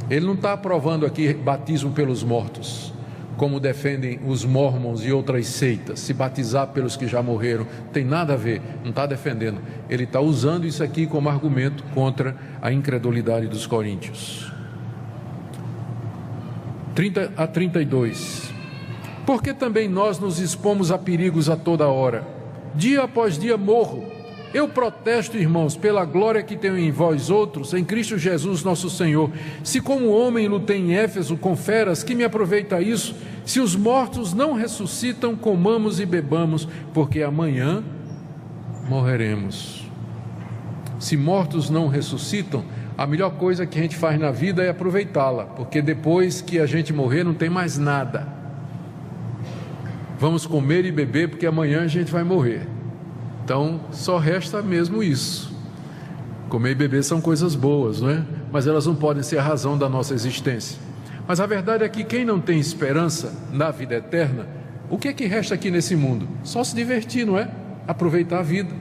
Ele não está aprovando aqui batismo pelos mortos, como defendem os mormons e outras seitas. Se batizar pelos que já morreram, tem nada a ver, não está defendendo. Ele está usando isso aqui como argumento contra a incredulidade dos coríntios. 30 a 32. Porque também nós nos expomos a perigos a toda hora. Dia após dia morro. Eu protesto, irmãos, pela glória que tenho em vós outros, em Cristo Jesus nosso Senhor. Se como homem lutei em Éfeso com feras, que me aproveita isso? Se os mortos não ressuscitam, comamos e bebamos, porque amanhã morreremos. Se mortos não ressuscitam, a melhor coisa que a gente faz na vida é aproveitá-la, porque depois que a gente morrer não tem mais nada. Vamos comer e beber, porque amanhã a gente vai morrer. Então só resta mesmo isso. Comer e beber são coisas boas, não é? Mas elas não podem ser a razão da nossa existência. Mas a verdade é que quem não tem esperança na vida eterna, o que é que resta aqui nesse mundo? Só se divertir, não é? Aproveitar a vida.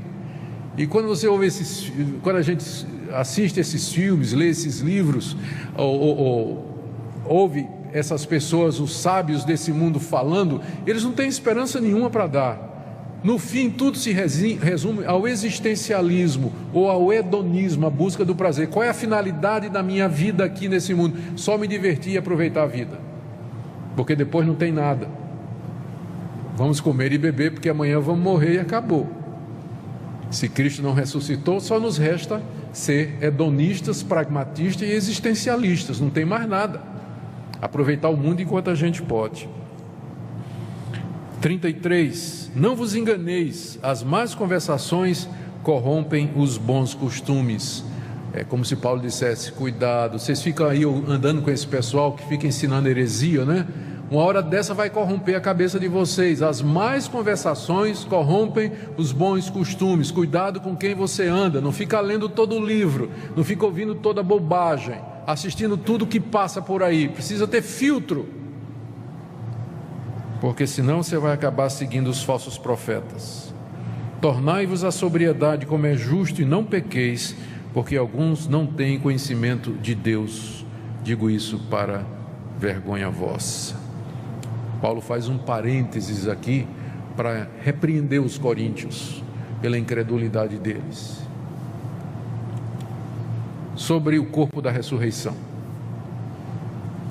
E quando você ouve quando a gente assiste esses filmes, lê esses livros, ou ouve essas pessoas, os sábios desse mundo falando, eles não têm esperança nenhuma para dar. No fim, tudo se resume ao existencialismo ou ao hedonismo, a busca do prazer. Qual é a finalidade da minha vida aqui nesse mundo? Só me divertir e aproveitar a vida, porque depois não tem nada. Vamos comer e beber, porque amanhã vamos morrer e acabou. Se Cristo não ressuscitou, só nos resta ser hedonistas, pragmatistas e existencialistas. Não tem mais nada. Aproveitar o mundo enquanto a gente pode. 33. Não vos enganeis, as más conversações corrompem os bons costumes. É como se Paulo dissesse: cuidado, vocês ficam aí andando com esse pessoal que fica ensinando heresia, né? Uma hora dessa vai corromper a cabeça de vocês. As más conversações corrompem os bons costumes. Cuidado com quem você anda. Não fica lendo todo o livro, não fica ouvindo toda bobagem, assistindo tudo que passa por aí. Precisa ter filtro, porque senão você vai acabar seguindo os falsos profetas. Tornai-vos à sobriedade, como é justo, e não pequeis, porque alguns não têm conhecimento de Deus. Digo isso para vergonha vossa. Paulo faz um parênteses aqui para repreender os coríntios pela incredulidade deles. sobre o corpo da ressurreição.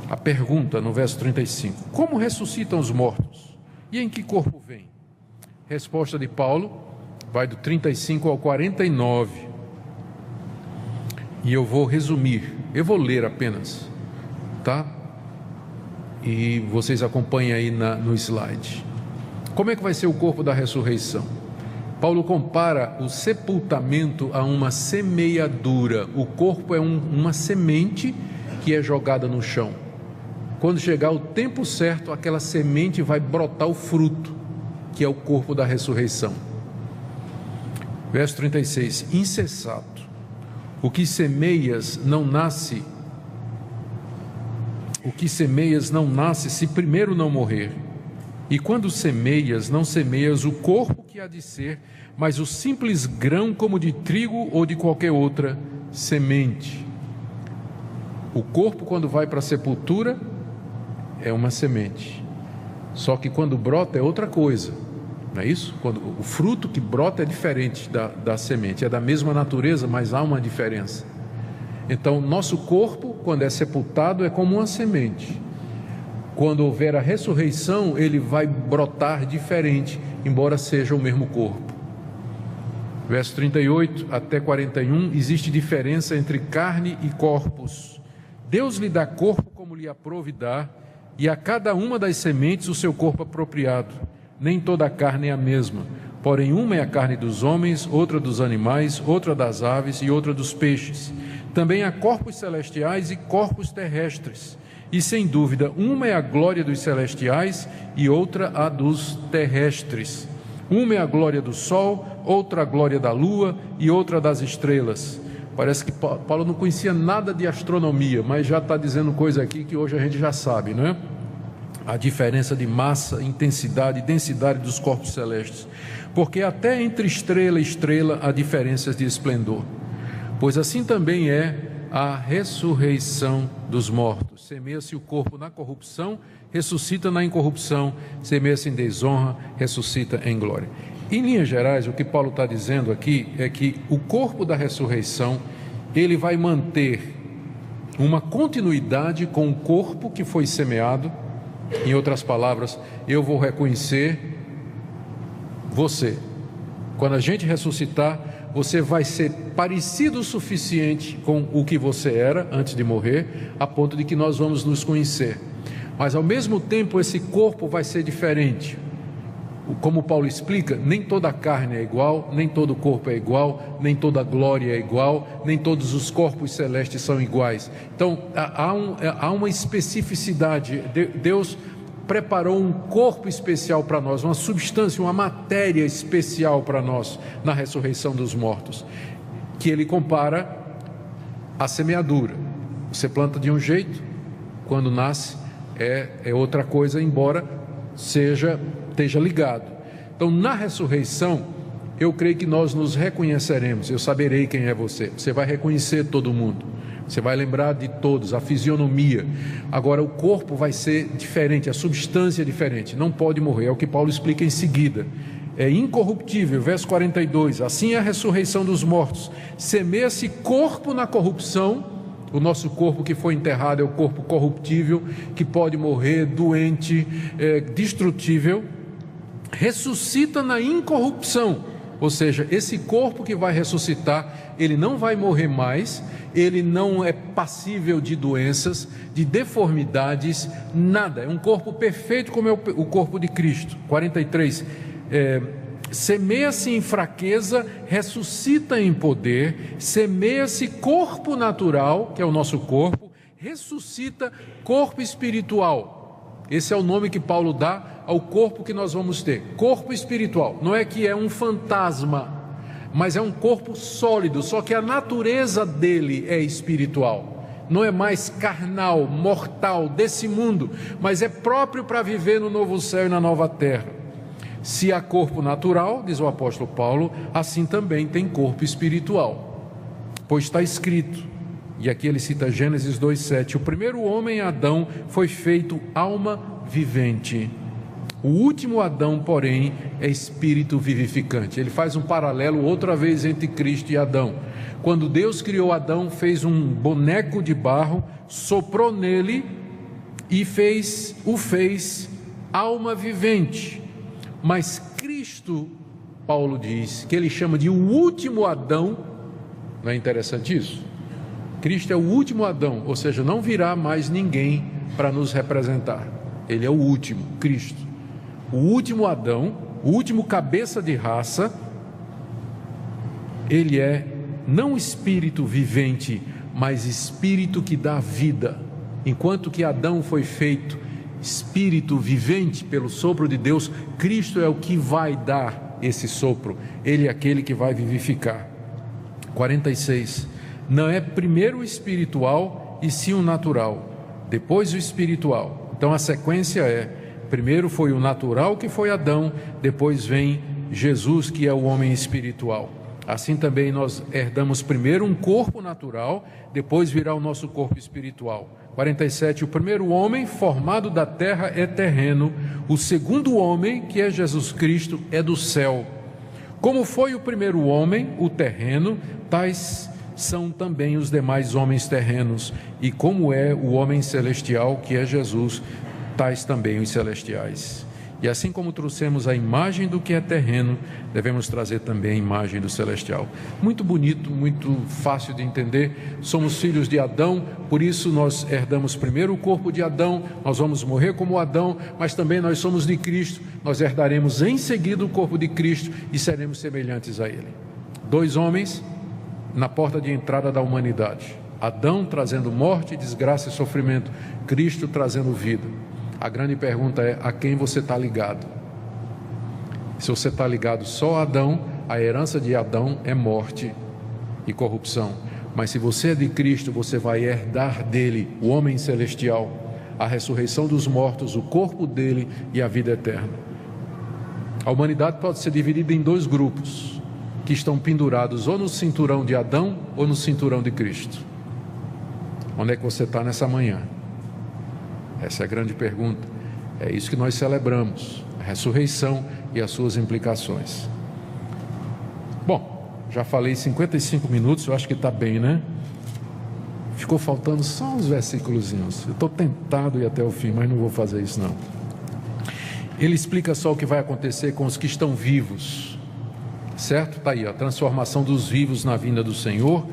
A pergunta no verso 35: como ressuscitam os mortos? E em que corpo vêm? Resposta de Paulo vai do 35 ao 49. E eu vou resumir, eu vou ler apenas, tá? E vocês acompanhem aí no slide. Como é que vai ser o corpo da ressurreição? Paulo compara o sepultamento a uma semeadura. O corpo é uma semente que é jogada no chão. Quando chegar o tempo certo, aquela semente vai brotar o fruto, que é o corpo da ressurreição. Verso 36: insensato, o que semeias não nasce se primeiro não morrer. E quando semeias, não semeias o corpo que há de ser, mas o simples grão como de trigo ou de qualquer outra semente. O corpo, quando vai para a sepultura, é uma semente. Só que quando brota é outra coisa, não é isso? Quando o fruto que brota é diferente da semente, é da mesma natureza, mas há uma diferença. Então, nosso corpo, quando é sepultado, é como uma semente. Quando houver a ressurreição, ele vai brotar diferente, embora seja o mesmo corpo. Verso 38 até 41, existe diferença entre carne e corpos. Deus lhe dá corpo como lhe aprouve dar, e a cada uma das sementes o seu corpo apropriado. Nem toda a carne é a mesma, porém uma é a carne dos homens, outra dos animais, outra das aves e outra dos peixes. Também há corpos celestiais e corpos terrestres, e sem dúvida uma é a glória dos celestiais e outra a dos terrestres. Uma é a glória do sol, outra a glória da lua e outra das estrelas. Parece que Paulo não conhecia nada de astronomia, mas já está dizendo coisa aqui que hoje a gente já sabe, não é? A diferença de massa, intensidade e densidade dos corpos celestes. Porque até entre estrela e estrela há diferenças de esplendor. Pois assim também é a ressurreição dos mortos. Semeia-se o corpo na corrupção, ressuscita na incorrupção. Semeia-se em desonra, ressuscita em glória. Em linhas gerais, o que Paulo está dizendo aqui é que o corpo da ressurreição, ele vai manter uma continuidade com o corpo que foi semeado. Em outras palavras, eu vou reconhecer você. Quando a gente ressuscitar, você vai ser parecido o suficiente com o que você era antes de morrer, a ponto de que nós vamos nos conhecer. Mas ao mesmo tempo esse corpo vai ser diferente. Como Paulo explica, nem toda a carne é igual, nem todo o corpo é igual, nem toda a glória é igual, nem todos os corpos celestes são iguais. Então há uma especificidade. Deus preparou um corpo especial para nós, uma substância, uma matéria especial para nós na ressurreição dos mortos, que ele compara à semeadura. Você planta de um jeito, quando nasce é outra coisa, embora esteja ligado. Então, na ressurreição, eu creio que nós nos reconheceremos. Eu saberei quem é você. Você vai reconhecer todo mundo. Você vai lembrar de todos, a fisionomia. Agora, o corpo vai ser diferente, a substância é diferente. Não pode morrer, é o que Paulo explica em seguida. É incorruptível, verso 42. Assim é a ressurreição dos mortos. Semeia-se corpo na corrupção. O nosso corpo que foi enterrado é o corpo corruptível, que pode morrer, doente, destrutível. Ressuscita na incorrupção, ou seja, esse corpo que vai ressuscitar, ele não vai morrer mais, ele não é passível de doenças, de deformidades, nada. É um corpo perfeito como é o corpo de Cristo. 43. Semeia-se em fraqueza, ressuscita em poder. Semeia-se corpo natural, que é o nosso corpo, ressuscita corpo espiritual. Esse é o nome que Paulo dá ao corpo que nós vamos ter. Corpo espiritual. Não é que é um fantasma, mas é um corpo sólido, só que a natureza dele é espiritual. Não é mais carnal, mortal, desse mundo, mas é próprio para viver no novo céu e na nova terra. Se há corpo natural, diz o apóstolo Paulo, assim também tem corpo espiritual. Pois está escrito, e aqui ele cita Gênesis 2,7, o primeiro homem, Adão, foi feito alma vivente. O último Adão, porém, é espírito vivificante. Ele faz um paralelo outra vez entre Cristo e Adão. Quando Deus criou Adão, fez um boneco de barro, soprou nele e o fez alma vivente. Mas Cristo, Paulo diz, que ele chama de o último Adão. Não é interessante isso? Cristo é o último Adão, ou seja, não virá mais ninguém para nos representar. Ele é o último, Cristo. O último Adão, o último cabeça de raça. Ele é não espírito vivente, mas espírito que dá vida. Enquanto que Adão foi feito espírito vivente pelo sopro de Deus, Cristo é o que vai dar esse sopro. Ele é aquele que vai vivificar. 46. Não é primeiro o espiritual e sim o natural, depois o espiritual. Então a sequência é: primeiro foi o natural, que foi Adão, depois vem Jesus, que é o homem espiritual. Assim também nós herdamos primeiro um corpo natural, depois virá o nosso corpo espiritual. 47. O primeiro homem formado da terra é terreno, o segundo homem, que é Jesus Cristo, é do céu. Como foi o primeiro homem, o terreno, tais são também os demais homens terrenos, e como é o homem celestial, que é Jesus, tais também os celestiais. E assim como trouxemos a imagem do que é terreno, devemos trazer também a imagem do celestial. Muito bonito, muito fácil de entender. Somos filhos de Adão, por isso nós herdamos primeiro o corpo de Adão, nós vamos morrer como Adão, mas também nós somos de Cristo, nós herdaremos em seguida o corpo de Cristo e seremos semelhantes a Ele. Dois homens na porta de entrada da humanidade: Adão trazendo morte, desgraça e sofrimento, Cristo trazendo vida. A grande pergunta é: a quem você está ligado? Se você está ligado só a Adão, a herança de Adão é morte e corrupção. Mas se você é de Cristo, você vai herdar dele o homem celestial, a ressurreição dos mortos, o corpo dele e a vida eterna. A humanidade pode ser dividida em dois grupos, que estão pendurados ou no cinturão de Adão ou no cinturão de Cristo. Onde é que você está nessa manhã? Essa é a grande pergunta. É isso que nós celebramos, a ressurreição e as suas implicações. Bom, já falei 55 minutos, eu acho que está bem, né? Ficou faltando só uns versículozinhos. Eu estou tentado a ir até o fim, mas não vou fazer isso não. Ele explica só o que vai acontecer com os que estão vivos, certo? Está aí, a transformação dos vivos na vinda do Senhor.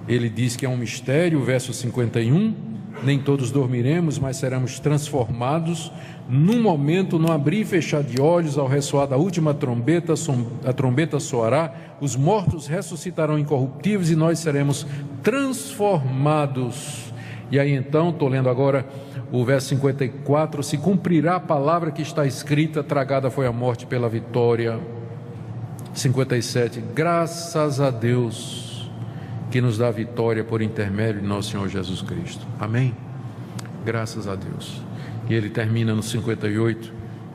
Ele diz que é um mistério, verso 51. Nem todos dormiremos, mas seremos transformados num momento, no abrir e fechar de olhos, ao ressoar da última trombeta. A trombeta soará, os mortos ressuscitarão incorruptíveis e nós seremos transformados. E aí então, estou lendo agora o verso 54: se cumprirá a palavra que está escrita, tragada foi a morte pela vitória. 57, graças a Deus que nos dá vitória por intermédio de nosso Senhor Jesus Cristo. Amém? Graças a Deus. E ele termina no 58,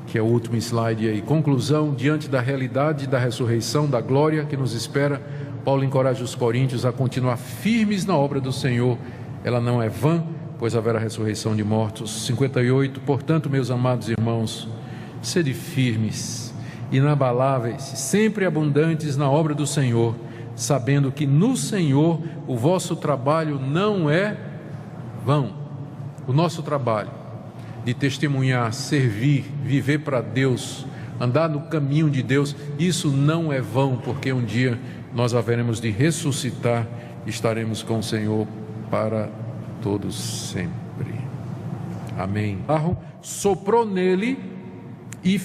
que é o último slide aí. Conclusão: diante da realidade da ressurreição, da glória que nos espera, Paulo encoraja os coríntios a continuar firmes na obra do Senhor. Ela não é vã, pois haverá ressurreição de mortos. 58, portanto, meus amados irmãos, sede firmes, inabaláveis, sempre abundantes na obra do Senhor, sabendo que no Senhor o vosso trabalho não é vão. O nosso trabalho de testemunhar, servir, viver para Deus, andar no caminho de Deus, isso não é vão, porque um dia nós haveremos de ressuscitar e estaremos com o Senhor para todos sempre. Amém. Soprou nele e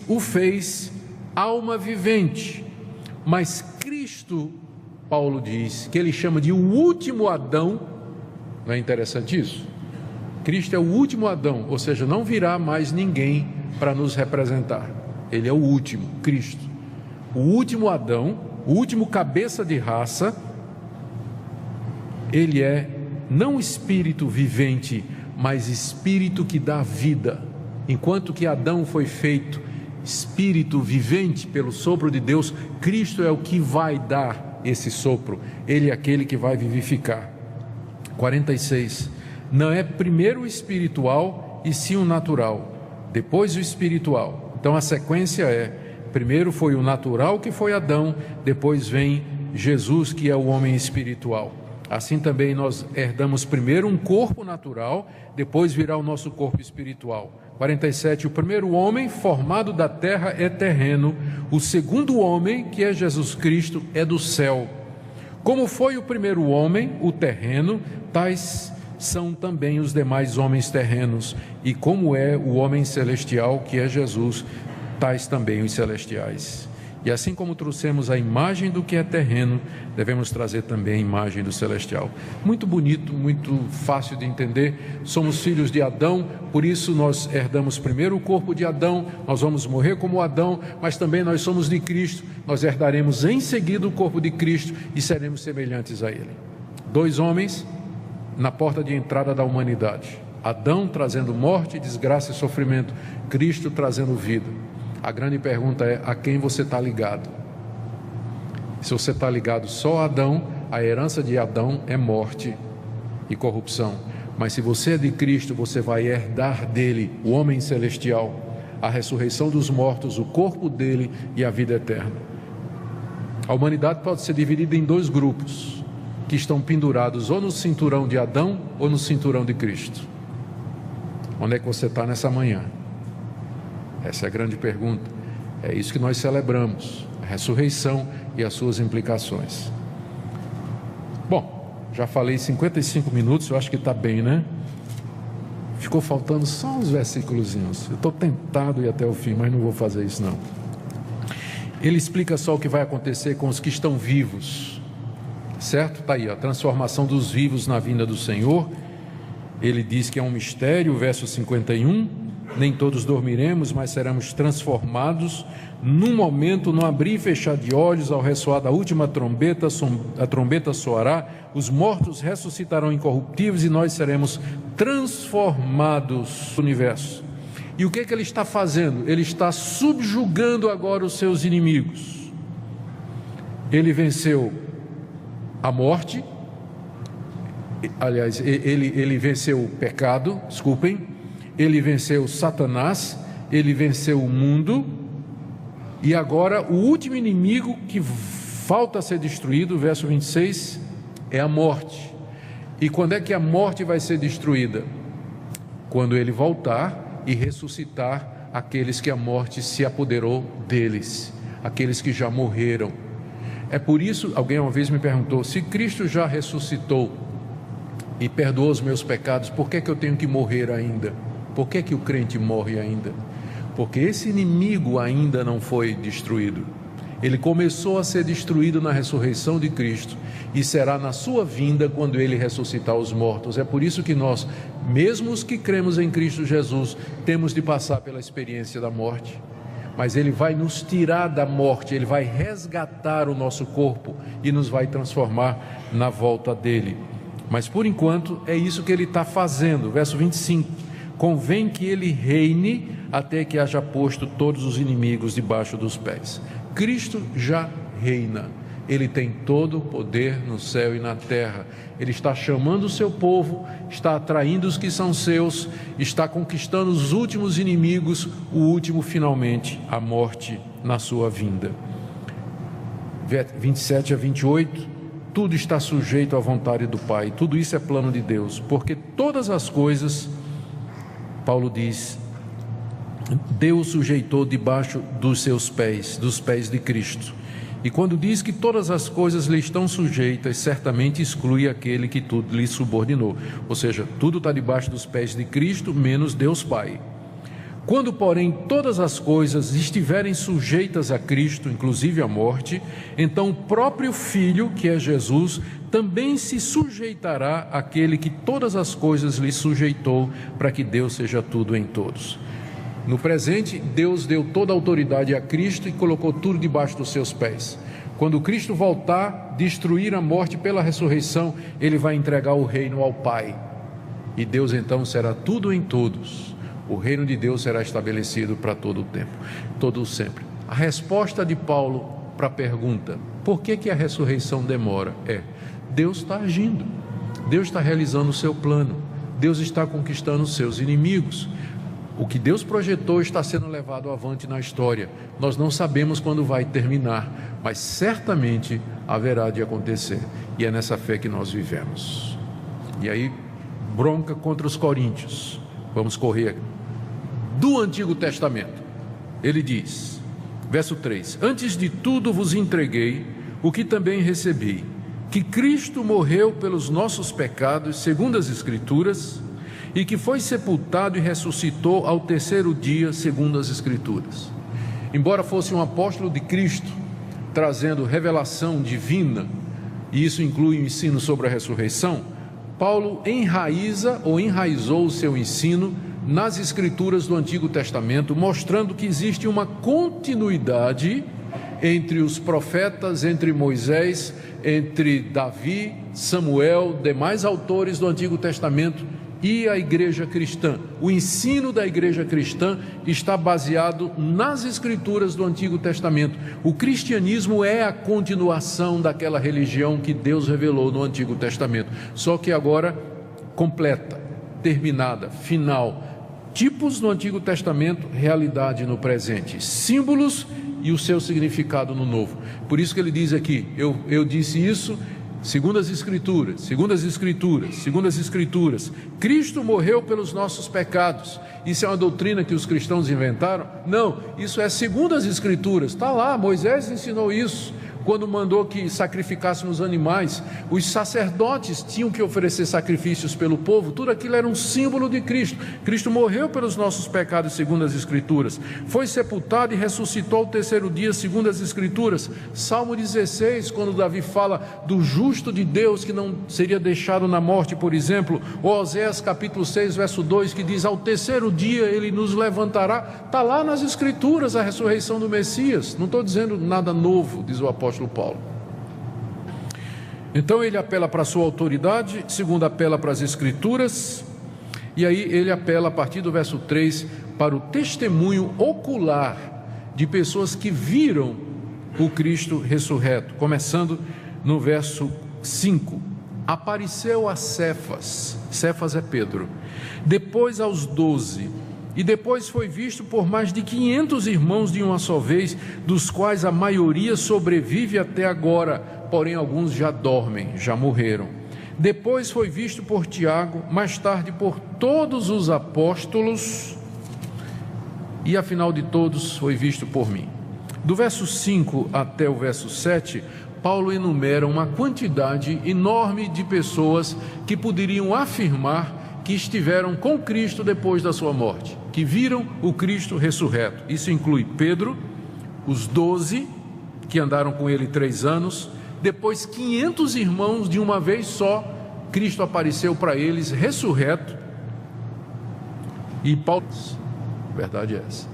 o fez alma vivente. Mas Cristo, Paulo diz, que ele chama de o último Adão. Não é interessante isso? Cristo é o último Adão, ou seja, não virá mais ninguém para nos representar. Ele é o último, Cristo. O último Adão, o último cabeça de raça. Ele é não espírito vivente, mas espírito que dá vida. Enquanto que Adão foi feito espírito vivente pelo sopro de Deus, Cristo é o que vai dar esse sopro. Ele é aquele que vai vivificar. 46. Não é primeiro o espiritual e sim o natural, depois o espiritual. Então a sequência é: primeiro foi o natural, que foi Adão, depois vem Jesus, que é o homem espiritual. Assim também nós herdamos primeiro um corpo natural, depois virá o nosso corpo espiritual. 47, o primeiro homem formado da terra é terreno, o segundo homem, que é Jesus Cristo, é do céu. Como foi o primeiro homem, o terreno, tais são também os demais homens terrenos, e como é o homem celestial, que é Jesus, tais também os celestiais. E assim como trouxemos a imagem do que é terreno, devemos trazer também a imagem do celestial. Muito bonito, muito fácil de entender. Somos filhos de Adão, por isso nós herdamos primeiro o corpo de Adão, nós vamos morrer como Adão, mas também nós somos de Cristo, nós herdaremos em seguida o corpo de Cristo e seremos semelhantes a Ele. Dois homens na porta de entrada da humanidade: Adão trazendo morte, desgraça e sofrimento, Cristo trazendo vida. A grande pergunta é: a quem você está ligado? Se você está ligado só a Adão, a herança de Adão é morte e corrupção. Mas se você é de Cristo, você vai herdar dele o homem celestial, a ressurreição dos mortos, o corpo dele e a vida eterna. A humanidade pode ser dividida em dois grupos, que estão pendurados ou no cinturão de Adão ou no cinturão de Cristo. Onde é que você está nessa manhã? Essa é a grande pergunta. É isso que nós celebramos, a ressurreição e as suas implicações. Bom, já falei 55 minutos, eu acho que está bem, né? Ficou faltando só uns versículozinhos. Eu estou tentado a ir até o fim, mas não vou fazer isso não. Ele explica só o que vai acontecer com os que estão vivos, certo? Está aí, a transformação dos vivos na vinda do Senhor. Ele diz que é um mistério, verso 51, nem todos dormiremos, mas seremos transformados num momento, no abrir e fechar de olhos, ao ressoar da última trombeta, a trombeta soará, os mortos ressuscitarão incorruptíveis e nós seremos transformados no universo. E o que é que ele está fazendo? Ele está subjugando agora os seus inimigos. Ele venceu a morte, aliás, ele venceu o pecado, ele venceu Satanás, ele venceu o mundo, e agora o último inimigo que falta ser destruído, verso 26, é a morte. E quando é que a morte vai ser destruída? Quando ele voltar e ressuscitar aqueles que a morte se apoderou deles, aqueles que já morreram. É por isso, alguém uma vez me perguntou: se Cristo já ressuscitou e perdoou os meus pecados, por que eu tenho que morrer ainda? Por que o crente morre ainda? Porque esse inimigo ainda não foi destruído. Ele começou a ser destruído na ressurreição de Cristo e será na sua vinda quando ele ressuscitar os mortos. É por isso que nós, mesmo os que cremos em Cristo Jesus, temos de passar pela experiência da morte. Mas ele vai nos tirar da morte, ele vai resgatar o nosso corpo e nos vai transformar na volta dele. Mas por enquanto é isso que ele está fazendo. Verso 25: convém que ele reine até que haja posto todos os inimigos debaixo dos pés. Cristo já reina, ele tem todo o poder no céu e na terra. Ele está chamando o seu povo, está atraindo os que são seus, está conquistando os últimos inimigos, o último finalmente, a morte na sua vinda. 27 a 28, tudo está sujeito à vontade do Pai, tudo isso é plano de Deus, porque todas as coisas, Paulo diz, Deus sujeitou debaixo dos seus pés, dos pés de Cristo. E quando diz que todas as coisas lhe estão sujeitas, certamente exclui aquele que tudo lhe subordinou. Ou seja, tudo está debaixo dos pés de Cristo, menos Deus Pai. Quando, porém, todas as coisas estiverem sujeitas a Cristo, inclusive a morte, então o próprio Filho, que é Jesus, também se sujeitará àquele que todas as coisas lhe sujeitou, para que Deus seja tudo em todos. No presente, Deus deu toda a autoridade a Cristo e colocou tudo debaixo dos seus pés. Quando Cristo voltar, destruir a morte pela ressurreição, ele vai entregar o reino ao Pai. E Deus então será tudo em todos. O reino de Deus será estabelecido para todo o tempo, todo o sempre. A resposta de Paulo para a pergunta: por que a ressurreição demora? Deus está agindo, Deus está realizando o seu plano, Deus está conquistando os seus inimigos. O que Deus projetou está sendo levado avante na história. Nós não sabemos quando vai terminar, mas certamente haverá de acontecer. E é nessa fé que nós vivemos. E aí, bronca contra os coríntios. Vamos correr do Antigo Testamento. Ele diz, verso 3: Antes de tudo vos entreguei o que também recebi, que Cristo morreu pelos nossos pecados, segundo as Escrituras, e que foi sepultado e ressuscitou ao terceiro dia, segundo as Escrituras. Embora fosse um apóstolo de Cristo, trazendo revelação divina, e isso inclui o ensino sobre a ressurreição, Paulo enraizou o seu ensino nas Escrituras do Antigo Testamento, mostrando que existe uma continuidade entre os profetas, entre Moisés, entre Davi, Samuel, demais autores do Antigo Testamento e a igreja cristã. O ensino da igreja cristã está baseado nas Escrituras do Antigo Testamento. O cristianismo é a continuação daquela religião que Deus revelou no Antigo Testamento, só que agora completa, terminada, final. Tipos no Antigo Testamento, realidade no presente, símbolos e o seu significado no Novo. Por isso que ele diz aqui, eu disse isso segundo as Escrituras, segundo as Escrituras, segundo as Escrituras. Cristo morreu pelos nossos pecados. Isso é uma doutrina que os cristãos inventaram? Não, isso é segundo as Escrituras. Está lá, Moisés ensinou isso. Quando mandou que sacrificássemos animais, os sacerdotes tinham que oferecer sacrifícios pelo povo, tudo aquilo era um símbolo de Cristo. Cristo morreu pelos nossos pecados, segundo as Escrituras, foi sepultado e ressuscitou ao terceiro dia, segundo as Escrituras. Salmo 16, quando Davi fala do justo de Deus que não seria deixado na morte, por exemplo, ou Oséias capítulo 6, verso 2, que diz, ao terceiro dia ele nos levantará. Está lá nas Escrituras a ressurreição do Messias. Não estou dizendo nada novo, diz o apóstolo Paulo. Então ele apela para a sua autoridade, segundo apela para as Escrituras, e aí ele apela a partir do verso 3 para o testemunho ocular de pessoas que viram o Cristo ressurreto, começando no verso 5. Apareceu a Cefas, Cefas é Pedro, depois aos 12, e depois foi visto por mais de 500 irmãos de uma só vez, dos quais a maioria sobrevive até agora, porém alguns já dormem, já morreram. Depois foi visto por Tiago, mais tarde por todos os apóstolos, e afinal de todos foi visto por mim. Do verso 5 até o verso 7, Paulo enumera uma quantidade enorme de pessoas que poderiam afirmar que estiveram com Cristo depois da sua morte, que viram o Cristo ressurreto. Isso inclui Pedro, os 12 que andaram com ele 3 anos, depois 500 irmãos de uma vez só. Cristo apareceu para eles ressurreto, e Paulo, a verdade é essa.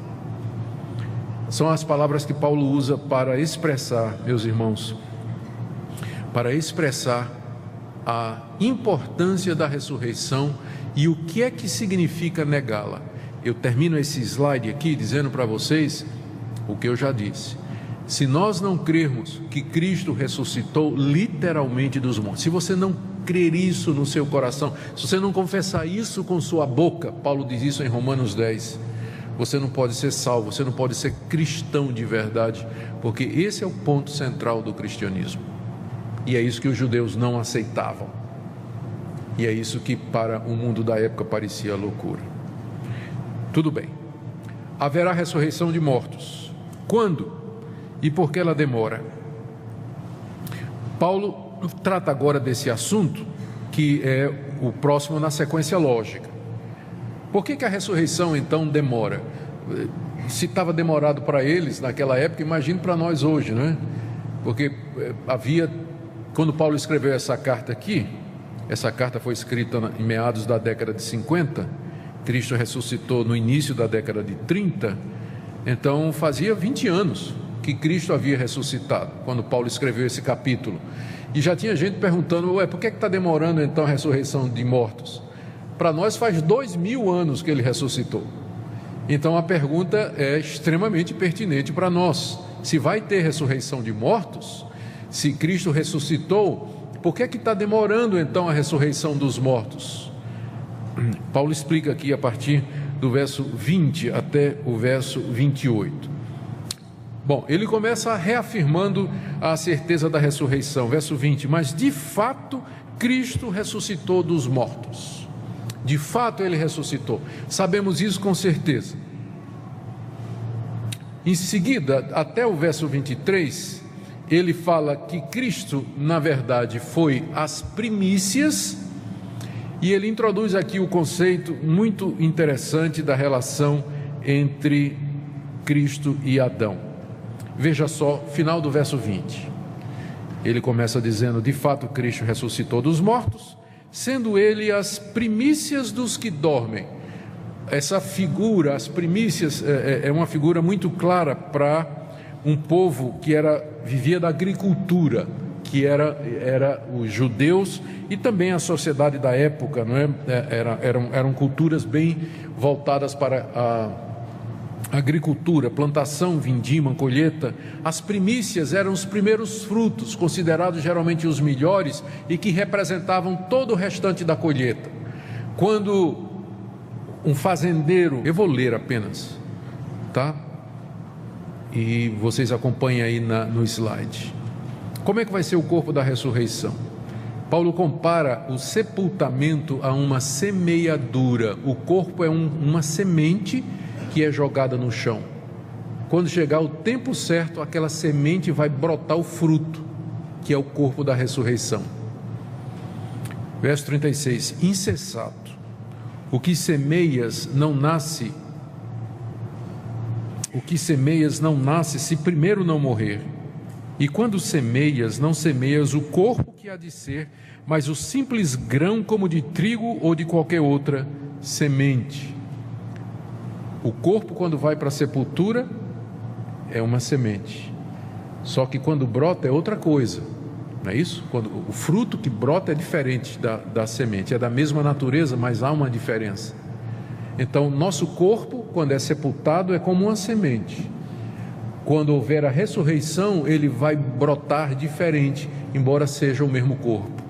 São as palavras que Paulo usa para expressar, meus irmãos, para expressar a importância da ressurreição e o que é que significa negá-la. Eu termino esse slide aqui dizendo para vocês o que eu já disse. Se nós não crermos que Cristo ressuscitou literalmente dos mortos, se você não crer isso no seu coração, se você não confessar isso com sua boca, Paulo diz isso em Romanos 10, você não pode ser salvo, você não pode ser cristão de verdade, porque esse é o ponto central do cristianismo. E é isso que os judeus não aceitavam. E é isso que para o mundo da época parecia loucura. Tudo bem. Haverá ressurreição de mortos. Quando? E por que ela demora? Paulo trata agora desse assunto, que é o próximo na sequência lógica. Por que a ressurreição então demora? Se estava demorado para eles naquela época, imagine para nós hoje, não é? Porque quando Paulo escreveu essa carta aqui, essa carta foi escrita em meados da década de 50, Cristo ressuscitou no início da década de 30, então fazia 20 anos que Cristo havia ressuscitado, quando Paulo escreveu esse capítulo. E já tinha gente perguntando, por que está demorando então a ressurreição de mortos? Para nós faz 2000 anos que ele ressuscitou. Então a pergunta é extremamente pertinente para nós. Se vai ter ressurreição de mortos, se Cristo ressuscitou, por que está demorando então a ressurreição dos mortos? Paulo explica aqui a partir do verso 20 até o verso 28. Bom, ele começa reafirmando a certeza da ressurreição, verso 20: mas de fato Cristo ressuscitou dos mortos. De fato ele ressuscitou, sabemos isso com certeza. Em seguida, até o verso 23, ele fala que Cristo, na verdade, foi as primícias, e ele introduz aqui o conceito muito interessante da relação entre Cristo e Adão. Veja só, final do verso 20. Ele começa dizendo: de fato Cristo ressuscitou dos mortos, sendo ele as primícias dos que dormem. Essa figura, as primícias, é uma figura muito clara para um povo que vivia da agricultura, que era os judeus e também a sociedade da época, não é? Eram culturas bem voltadas para a agricultura, plantação, vindima, colheita. As primícias eram os primeiros frutos, considerados geralmente os melhores e que representavam todo o restante da colheita. Quando um fazendeiro, eu vou ler apenas, tá? E vocês acompanhem aí no slide. Como é que vai ser o corpo da ressurreição? Paulo compara o sepultamento a uma semeadura. O corpo é uma semente que é jogada no chão. Quando chegar o tempo certo, aquela semente vai brotar o fruto, que é o corpo da ressurreição. Verso 36: insensato, o que semeias não nasce se primeiro não morrer. E quando semeias, não semeias o corpo que há de ser, mas o simples grão como de trigo ou de qualquer outra semente. O corpo, quando vai para a sepultura, é uma semente. Só que quando brota é outra coisa, não é isso? Quando o fruto que brota é diferente da semente, é da mesma natureza, mas há uma diferença. Então, nosso corpo, quando é sepultado, é como uma semente. Quando houver a ressurreição, ele vai brotar diferente, embora seja o mesmo corpo.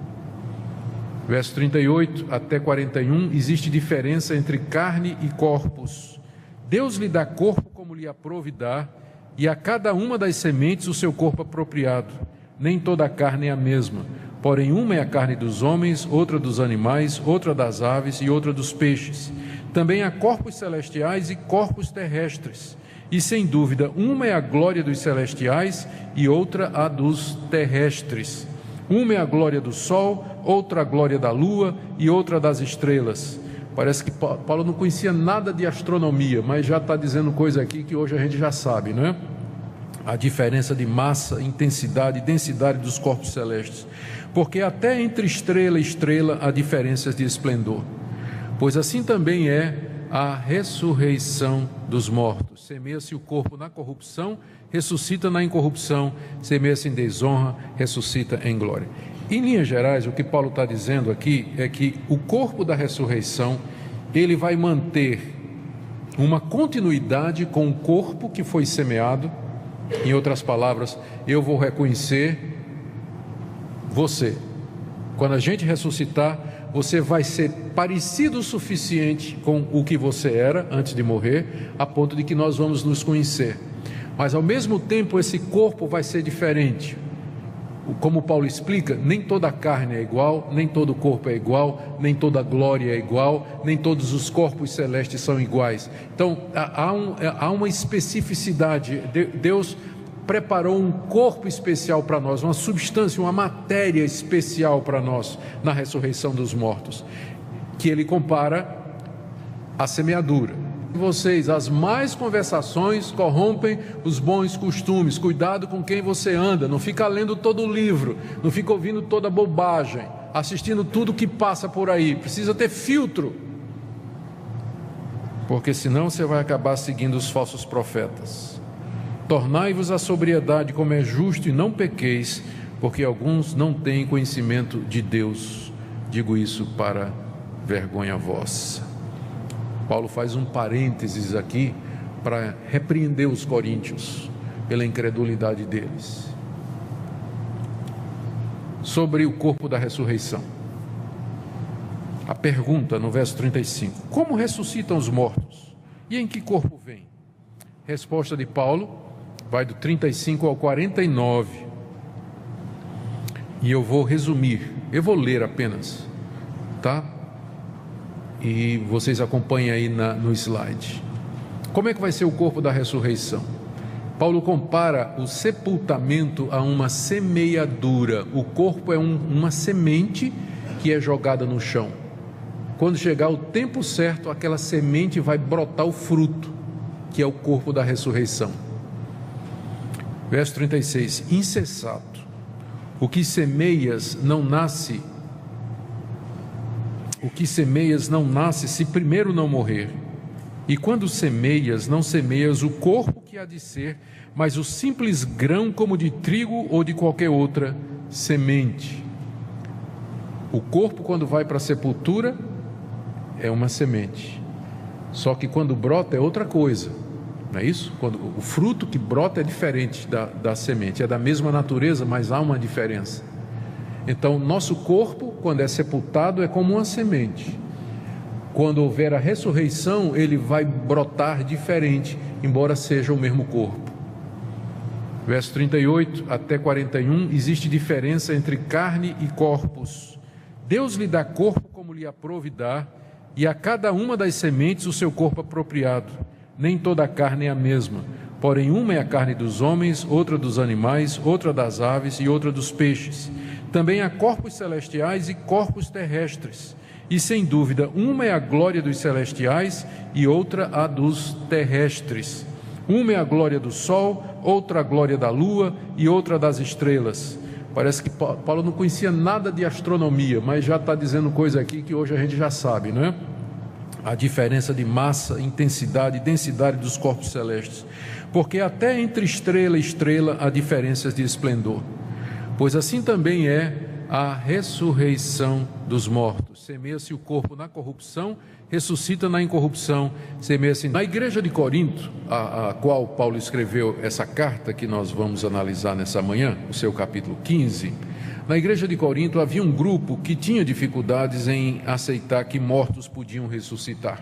Verso 38 até 41, existe diferença entre carne e corpos. Deus lhe dá corpo como lhe aprouve dar, e a cada uma das sementes o seu corpo apropriado. Nem toda a carne é a mesma, porém uma é a carne dos homens, outra dos animais, outra das aves e outra dos peixes. Também há corpos celestiais e corpos terrestres, e sem dúvida uma é a glória dos celestiais e outra a dos terrestres. Uma é a glória do sol, outra a glória da lua e outra das estrelas. Parece que Paulo não conhecia nada de astronomia, mas já está dizendo coisa aqui que hoje a gente já sabe, não é? A diferença de massa, intensidade e densidade dos corpos celestes. Porque até entre estrela e estrela há diferenças de esplendor. Pois assim também é a ressurreição dos mortos. Semeia-se o corpo na corrupção, ressuscita na incorrupção. Semeia-se em desonra, ressuscita em glória. Em linhas gerais, o que Paulo está dizendo aqui é que o corpo da ressurreição, ele vai manter uma continuidade com o corpo que foi semeado. Em outras palavras, eu vou reconhecer você. Quando a gente ressuscitar, você vai ser parecido o suficiente com o que você era antes de morrer, a ponto de que nós vamos nos conhecer. Mas ao mesmo tempo esse corpo vai ser diferente. Como Paulo explica, nem toda a carne é igual, nem todo o corpo é igual, nem toda a glória é igual, nem todos os corpos celestes são iguais. Então há uma especificidade. Deus preparou um corpo especial para nós, uma substância, uma matéria especial para nós na ressurreição dos mortos, que ele compara à semeadura. Vocês, as más conversações corrompem os bons costumes. Cuidado com quem você anda, não fica lendo todo o livro, não fica ouvindo toda bobagem, assistindo tudo que passa por aí. Precisa ter filtro, porque senão você vai acabar seguindo os falsos profetas. Tornai-vos à sobriedade como é justo e não pequeis, porque alguns não têm conhecimento de Deus. Digo isso para vergonha vossa. Paulo faz um parênteses aqui para repreender os coríntios pela incredulidade deles. Sobre o corpo da ressurreição. a pergunta no verso 35: como ressuscitam os mortos? E em que corpo vêm? Resposta de Paulo vai do 35 ao 49. E eu vou resumir, eu vou ler apenas, tá? E vocês acompanhem aí no slide. Como é que vai ser o corpo da ressurreição? Paulo compara o sepultamento a uma semeadura. O corpo é uma semente que é jogada no chão. Quando chegar o tempo certo, aquela semente vai brotar o fruto, que é o corpo da ressurreição. Verso 36: insensato, o que semeias não nasce se primeiro não morrer. E quando semeias, não semeias o corpo que há de ser, mas o simples grão como de trigo ou de qualquer outra semente. O corpo, quando vai para a sepultura, é uma semente. Só que quando brota é outra coisa, não é isso? Quando o fruto que brota é diferente da semente, é da mesma natureza, mas há uma diferença. Então, nosso corpo, quando é sepultado, é como uma semente. Quando houver a ressurreição, ele vai brotar diferente, embora seja o mesmo corpo. Verso 38 até 41, existe diferença entre carne e corpos. Deus lhe dá corpo como lhe aprouve dar, e a cada uma das sementes o seu corpo apropriado. Nem toda a carne é a mesma, porém uma é a carne dos homens, outra dos animais, outra das aves e outra dos peixes. Também há corpos celestiais e corpos terrestres. E sem dúvida, uma é a glória dos celestiais e outra a dos terrestres. Uma é a glória do sol, outra a glória da lua e outra das estrelas. Parece que Paulo não conhecia nada de astronomia, mas já está dizendo coisa aqui que hoje a gente já sabe, não é? A diferença de massa, intensidade e densidade dos corpos celestes. Porque até entre estrela e estrela há diferenças de esplendor. Pois assim também é a ressurreição dos mortos. Semeia-se o corpo na corrupção, ressuscita na incorrupção. Semeia-se na igreja de Corinto, a qual Paulo escreveu essa carta que nós vamos analisar nessa manhã, o seu capítulo 15. Na igreja de Corinto havia um grupo que tinha dificuldades em aceitar que mortos podiam ressuscitar.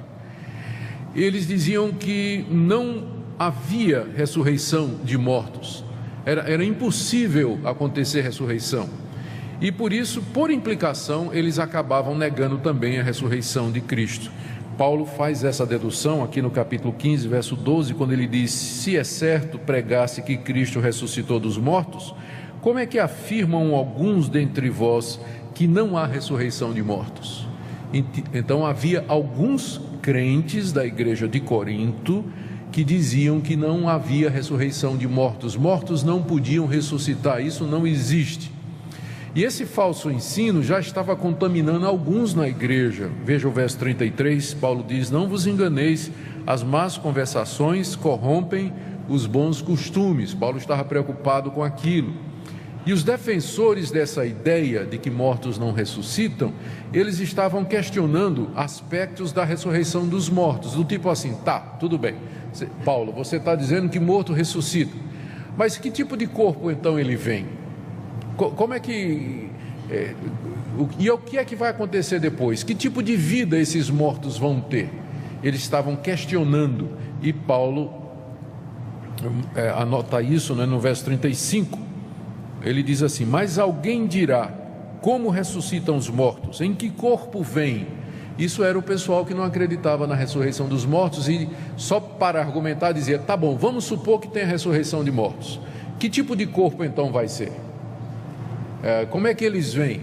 Eles diziam que não havia ressurreição de mortos. Era impossível acontecer ressurreição. E por isso, por implicação, eles acabavam negando também a ressurreição de Cristo. Paulo faz essa dedução aqui no capítulo 15, verso 12, quando ele diz: se é certo pregar-se que Cristo ressuscitou dos mortos, como é que afirmam alguns dentre vós que não há ressurreição de mortos? Então havia alguns crentes da igreja de Corinto que diziam que não havia ressurreição de mortos. Mortos não podiam ressuscitar, isso não existe. E esse falso ensino já estava contaminando alguns na igreja. Veja o verso 33, Paulo diz: não vos enganeis, as más conversações corrompem os bons costumes. Paulo estava preocupado com aquilo. E os defensores dessa ideia de que mortos não ressuscitam, eles estavam questionando aspectos da ressurreição dos mortos, do tipo assim: tá, tudo bem, Paulo, você está dizendo que morto ressuscita, mas que tipo de corpo então ele vem? Como é que... e o que é que vai acontecer depois? Que tipo de vida esses mortos vão ter? Eles estavam questionando, e Paulo anota isso, né, no verso 35. Ele diz assim: mas alguém dirá, como ressuscitam os mortos? Em que corpo vêm? Isso era o pessoal que não acreditava na ressurreição dos mortos, e só para argumentar dizia: tá bom, vamos supor que tem a ressurreição de mortos. Que tipo de corpo então vai ser? Como é que eles vêm?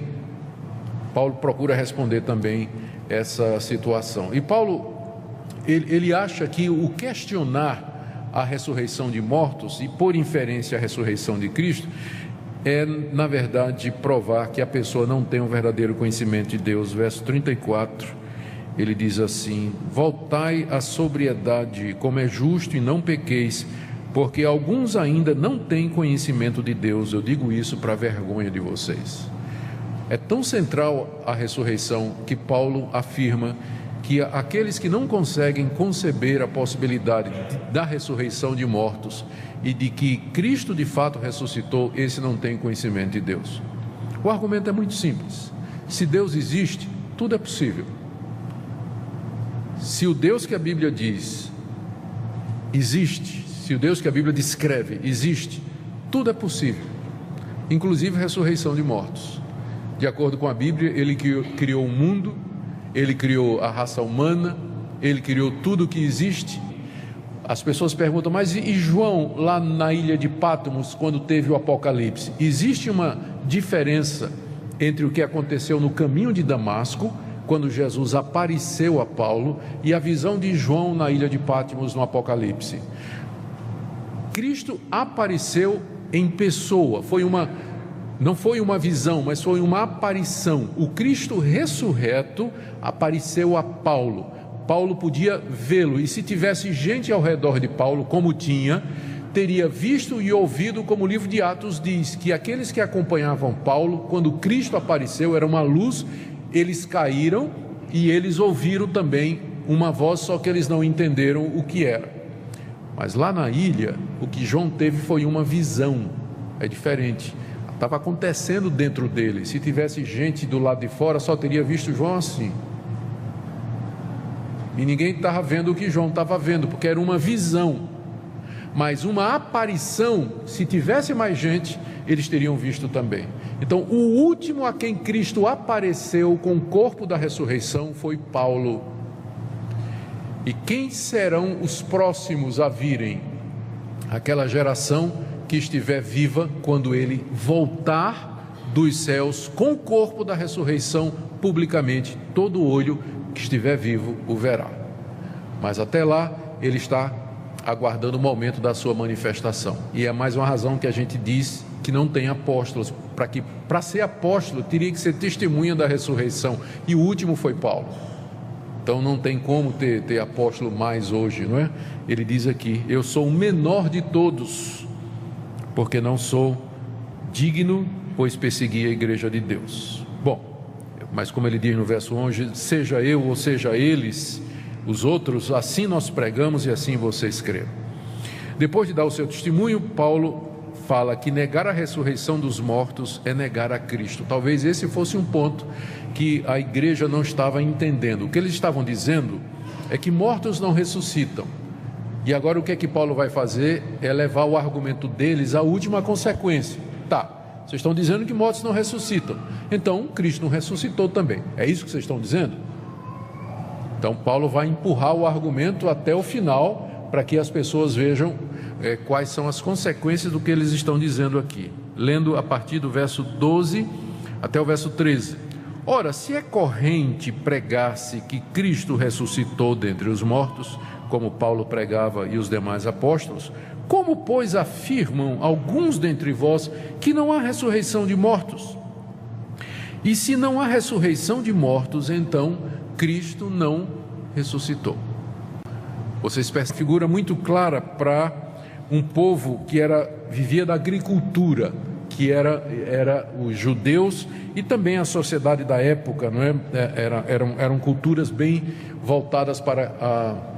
Paulo procura responder também essa situação. E Paulo, ele acha que o questionar a ressurreição de mortos, e por inferência a ressurreição de Cristo, é, na verdade, provar que a pessoa não tem um verdadeiro conhecimento de Deus. Verso 34, ele diz assim: voltai à sobriedade, como é justo, e não pequeis, porque alguns ainda não têm conhecimento de Deus. Eu digo isso para a vergonha de vocês. É tão central a ressurreição que Paulo afirma que aqueles que não conseguem conceber a possibilidade da ressurreição de mortos e de que Cristo de fato ressuscitou, esse não tem conhecimento de Deus. O argumento é muito simples: se Deus existe, tudo é possível. Se o Deus que a Bíblia diz existe, se o Deus que a Bíblia descreve existe, tudo é possível, inclusive ressurreição de mortos. De acordo com a Bíblia, Ele criou o mundo, Ele criou a raça humana, Ele criou tudo o que existe. As pessoas perguntam, mas e João lá na ilha de Patmos, quando teve o Apocalipse? Existe uma diferença entre o que aconteceu no caminho de Damasco, quando Jesus apareceu a Paulo, e a visão de João na ilha de Patmos no Apocalipse. Cristo apareceu em pessoa, não foi uma visão, mas foi uma aparição. O Cristo ressurreto apareceu a Paulo. Paulo podia vê-lo, e se tivesse gente ao redor de Paulo, como tinha, teria visto e ouvido, como o livro de Atos diz, que aqueles que acompanhavam Paulo, quando Cristo apareceu, era uma luz, eles caíram e eles ouviram também uma voz, só que eles não entenderam o que era. Mas lá na ilha, o que João teve foi uma visão, é diferente, estava acontecendo dentro dele. Se tivesse gente do lado de fora, só teria visto João assim. E ninguém estava vendo o que João estava vendo, porque era uma visão. Mas uma aparição, se tivesse mais gente, eles teriam visto também. Então, o último a quem Cristo apareceu com o corpo da ressurreição foi Paulo. E quem serão os próximos a virem? Aquela geração que estiver viva quando ele voltar dos céus com o corpo da ressurreição publicamente, todo olho que estiver vivo o verá. Mas até lá ele está aguardando o momento da sua manifestação, e é mais uma razão que a gente diz que não tem apóstolos, para ser apóstolo teria que ser testemunha da ressurreição, e o último foi Paulo. Então não tem como ter apóstolo mais hoje, não é? Ele diz aqui, eu sou o menor de todos, porque não sou digno, pois persegui a igreja de Deus. Bom, mas como ele diz no verso 11, seja eu ou seja eles, os outros, assim nós pregamos e assim vocês creram. Depois de dar o seu testemunho, Paulo fala que negar a ressurreição dos mortos é negar a Cristo. Talvez esse fosse um ponto que a igreja não estava entendendo. O que eles estavam dizendo é que mortos não ressuscitam. E agora o que é que Paulo vai fazer? É levar o argumento deles à última consequência. Tá, vocês estão dizendo que mortos não ressuscitam, então Cristo não ressuscitou também, é isso que vocês estão dizendo? Então Paulo vai empurrar o argumento até o final, para que as pessoas vejam quais são as consequências do que eles estão dizendo aqui. Lendo a partir do verso 12 até o verso 13. Ora, se é corrente pregar-se que Cristo ressuscitou dentre os mortos, como Paulo pregava e os demais apóstolos, como, pois, afirmam alguns dentre vós que não há ressurreição de mortos? E se não há ressurreição de mortos, então Cristo não ressuscitou. Vocês percebem, figura muito clara para um povo que vivia da agricultura, que era os judeus e também a sociedade da época, não é? Eram culturas bem voltadas para a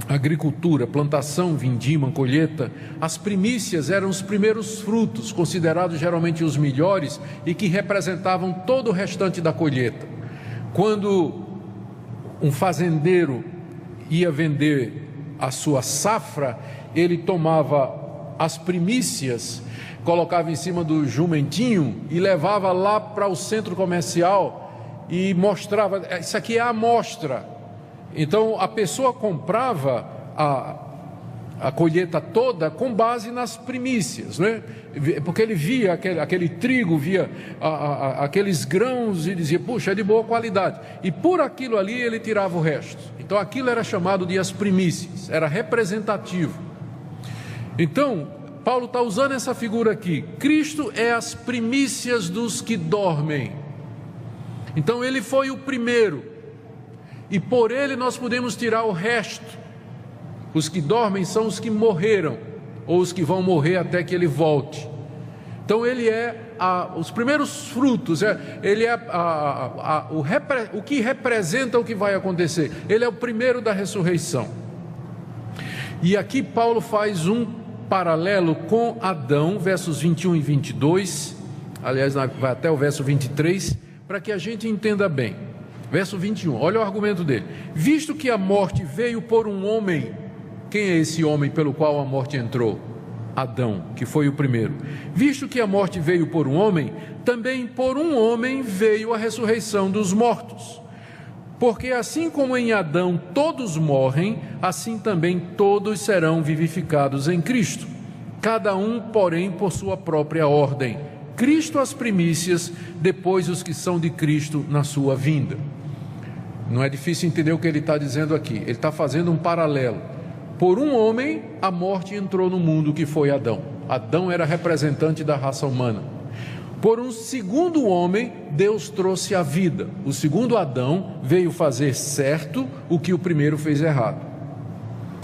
agricultura, plantação, vindima, colheita. As primícias eram os primeiros frutos, considerados geralmente os melhores e que representavam todo o restante da colheita. Quando um fazendeiro ia vender a sua safra, ele tomava as primícias, colocava em cima do jumentinho e levava lá para o centro comercial e mostrava, isso aqui é a amostra. Então a pessoa comprava a colheita toda com base nas primícias, né? Porque ele via aquele trigo, via aqueles grãos e dizia, puxa, é de boa qualidade, e por aquilo ali ele tirava o resto. Então aquilo era chamado de as primícias, era representativo. Então Paulo está usando essa figura aqui, Cristo é as primícias dos que dormem. Então ele foi o primeiro, e por ele nós podemos tirar o resto. Os que dormem são os que morreram, ou os que vão morrer até que ele volte. Então ele é os primeiros frutos, ele é o que representa o que vai acontecer. Ele é o primeiro da ressurreição. E aqui Paulo faz um paralelo com Adão, versos 21 e 22, aliás vai até o verso 23, para que a gente entenda bem. Verso 21, olha o argumento dele. Visto que a morte veio por um homem, quem é esse homem pelo qual a morte entrou? Adão, que foi o primeiro. Visto que a morte veio por um homem, também por um homem veio a ressurreição dos mortos. Porque assim como em Adão todos morrem, assim também todos serão vivificados em Cristo. Cada um, porém, por sua própria ordem. Cristo as primícias, depois os que são de Cristo na sua vinda. Não é difícil entender o que ele está dizendo aqui. Ele está fazendo um paralelo. Por um homem, a morte entrou no mundo, que foi Adão. Adão era representante da raça humana. Por um segundo homem, Deus trouxe a vida. O segundo Adão veio fazer certo o que o primeiro fez errado.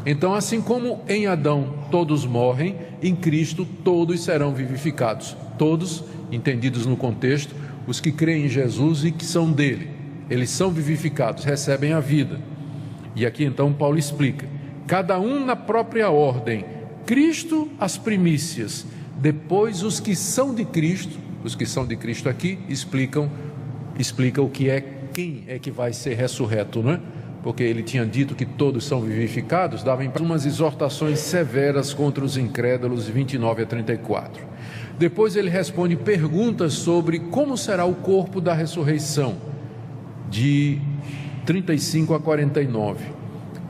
Então, assim como em Adão todos morrem, em Cristo todos serão vivificados. Todos, entendidos no contexto, os que creem em Jesus e que são dele. Eles são vivificados, recebem a vida. E aqui então Paulo explica. Cada um na própria ordem. Cristo as primícias. Depois os que são de Cristo. Os que são de Cristo aqui explica o que é, quem é que vai ser ressurreto, não é? Porque ele tinha dito que todos são vivificados, dava umas exortações severas contra os incrédulos, 29 a 34. Depois ele responde perguntas sobre como será o corpo da ressurreição, de 35 a 49.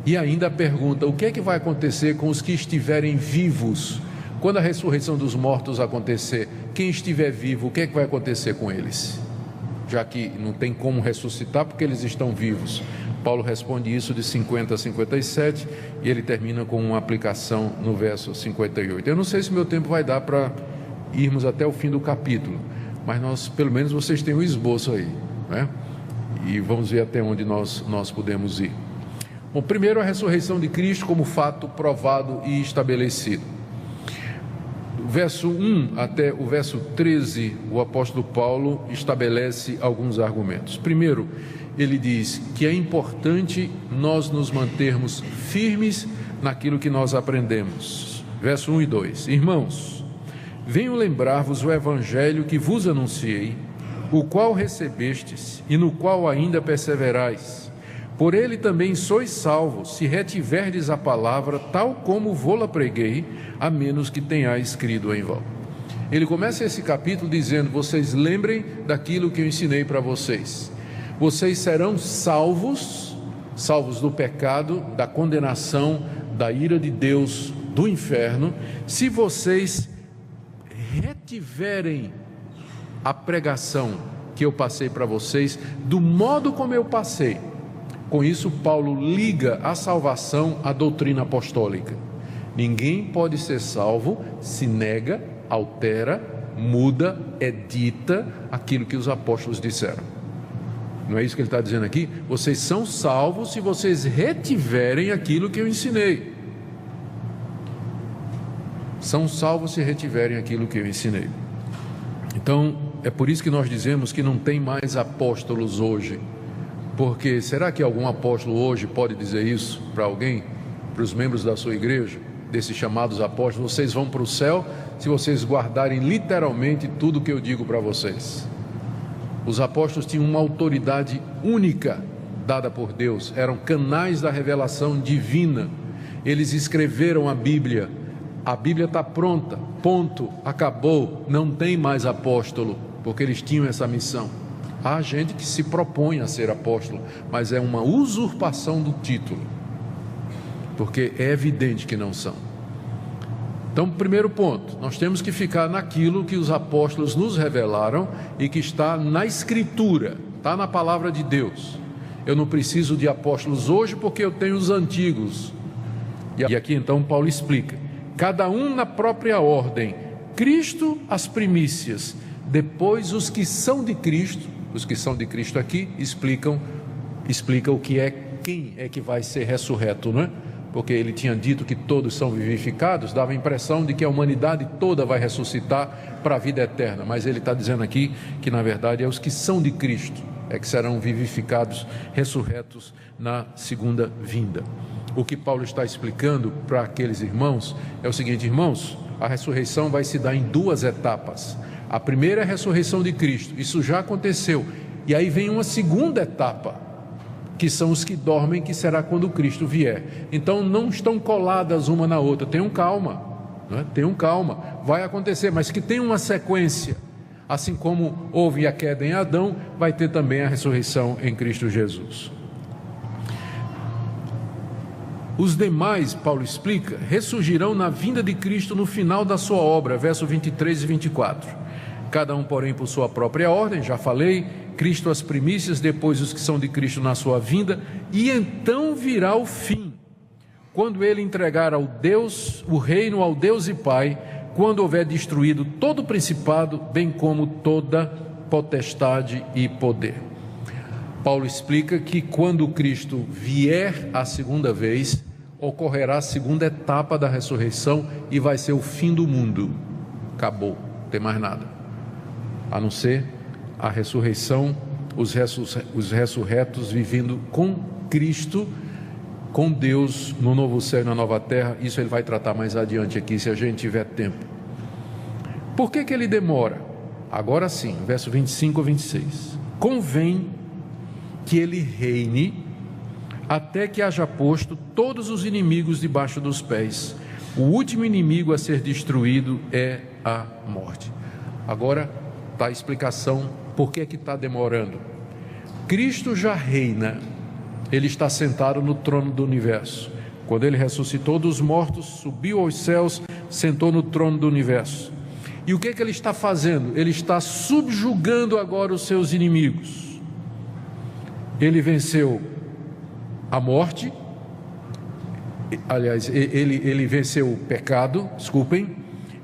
E ainda pergunta o que é que vai acontecer com os que estiverem vivos. Quando a ressurreição dos mortos acontecer, quem estiver vivo, o que é que vai acontecer com eles? Já que não tem como ressuscitar porque eles estão vivos. Paulo responde isso de 50 a 57 e ele termina com uma aplicação no verso 58. Eu não sei se meu tempo vai dar para irmos até o fim do capítulo, mas pelo menos vocês têm um esboço aí, né? E vamos ver até onde nós podemos ir. Bom, primeiro a ressurreição de Cristo como fato provado e estabelecido. Do verso 1 até o verso 13, o apóstolo Paulo estabelece alguns argumentos. Primeiro, ele diz que é importante nós nos mantermos firmes naquilo que nós aprendemos. Verso 1 e 2. Irmãos, venho lembrar-vos o evangelho que vos anunciei, o qual recebestes e no qual ainda perseverais. Por ele também sois salvos, se retiverdes a palavra tal como vô-la preguei, a menos que tenhais crido em vão. Ele começa esse capítulo dizendo, vocês lembrem daquilo que eu ensinei para vocês. Vocês serão salvos do pecado, da condenação, da ira de Deus, do inferno, se vocês retiverem a pregação que eu passei para vocês, do modo como eu passei. Com isso, Paulo liga a salvação à doutrina apostólica. Ninguém pode ser salvo se nega, altera, muda, edita aquilo que os apóstolos disseram. Não é isso que ele está dizendo aqui? Vocês são salvos se vocês retiverem aquilo que eu ensinei. São salvos se retiverem aquilo que eu ensinei. Então, é por isso que nós dizemos que não tem mais apóstolos hoje. Porque será que algum apóstolo hoje pode dizer isso para alguém, para os membros da sua igreja, desses chamados apóstolos? Vocês vão para o céu se vocês guardarem literalmente tudo que eu digo para vocês. Os apóstolos tinham uma autoridade única dada por Deus, eram canais da revelação divina. Eles escreveram a Bíblia está pronta, ponto, acabou, não tem mais apóstolo, porque eles tinham essa missão. Há gente que se propõe a ser apóstolo, mas é uma usurpação do título, porque é evidente que não são. Então, primeiro ponto, nós temos que ficar naquilo que os apóstolos nos revelaram e que está na Escritura, está na palavra de Deus. Eu não preciso de apóstolos hoje porque eu tenho os antigos. E aqui então Paulo explica, cada um na própria ordem, Cristo as primícias, depois os que são de Cristo. Os que são de Cristo aqui explica o que é, quem é que vai ser ressurreto, não é? Porque ele tinha dito que todos são vivificados, dava a impressão de que a humanidade toda vai ressuscitar para a vida eterna, mas ele está dizendo aqui que na verdade é os que são de Cristo, é que serão vivificados, ressurretos na segunda vinda. O que Paulo está explicando para aqueles irmãos é o seguinte, irmãos, a ressurreição vai se dar em duas etapas. A primeira é a ressurreição de Cristo, isso já aconteceu. E aí vem uma segunda etapa, que são os que dormem, que será quando Cristo vier. Então não estão coladas uma na outra. Tenham calma, né? Tenham calma, vai acontecer, mas que tem uma sequência. Assim como houve a queda em Adão, vai ter também a ressurreição em Cristo Jesus. Os demais, Paulo explica, ressurgirão na vinda de Cristo no final da sua obra, verso 23 e 24. Cada um, porém, por sua própria ordem, já falei, Cristo as primícias, depois os que são de Cristo na sua vinda, e então virá o fim, quando ele entregar ao Deus, o reino ao Deus e Pai, quando houver destruído todo o principado, bem como toda potestade e poder. Paulo explica que quando Cristo vier a segunda vez, ocorrerá a segunda etapa da ressurreição e vai ser o fim do mundo. Acabou, não tem mais nada, a não ser a ressurreição, os ressurretos vivendo com Cristo, com Deus no novo céu e na nova terra. Isso ele vai tratar mais adiante aqui, se a gente tiver tempo. Por que ele demora? Agora sim, verso 25 a 26. Convém que ele reine até que haja posto todos os inimigos debaixo dos pés. O último inimigo a ser destruído é a morte. Agora está a explicação por que está demorando. Cristo já reina, ele está sentado no trono do universo. Quando ele ressuscitou dos mortos, subiu aos céus, sentou no trono do universo. E o que ele está fazendo? Ele está subjugando agora os seus inimigos. Ele venceu a morte, aliás, ele venceu o pecado,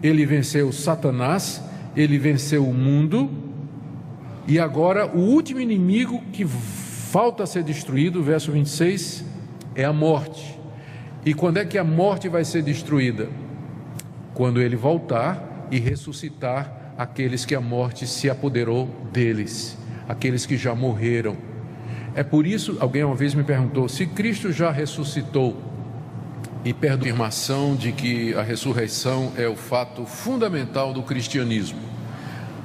ele venceu Satanás, ele venceu o mundo, e agora o último inimigo que falta ser destruído, verso 26, é a morte. E quando é que a morte vai ser destruída? Quando ele voltar e ressuscitar aqueles que a morte se apoderou deles, aqueles que já morreram. É por isso, alguém uma vez me perguntou, se Cristo já ressuscitou e perdoou, a afirmação de que a ressurreição é o fato fundamental do cristianismo.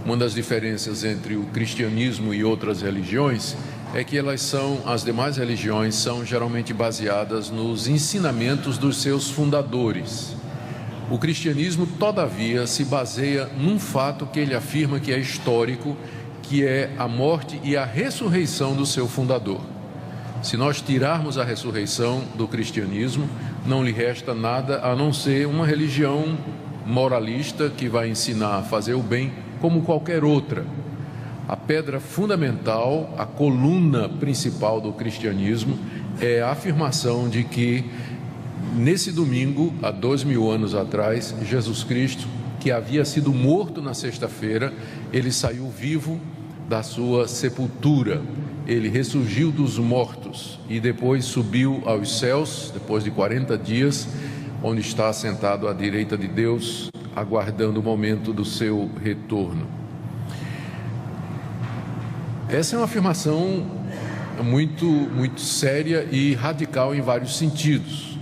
Uma das diferenças entre o cristianismo e outras religiões é que as demais religiões são geralmente baseadas nos ensinamentos dos seus fundadores. O cristianismo, todavia, se baseia num fato que ele afirma que é histórico, que é a morte e a ressurreição do seu fundador. Se nós tirarmos a ressurreição do cristianismo, não lhe resta nada a não ser uma religião moralista que vai ensinar a fazer o bem como qualquer outra. A pedra fundamental, a coluna principal do cristianismo é a afirmação de que nesse domingo, há 2000 anos atrás, Jesus Cristo, que havia sido morto na sexta-feira, ele saiu vivo da sua sepultura, ele ressurgiu dos mortos e depois subiu aos céus, depois de 40 dias, onde está sentado à direita de Deus, aguardando o momento do seu retorno. Essa é uma afirmação muito séria e radical em vários sentidos.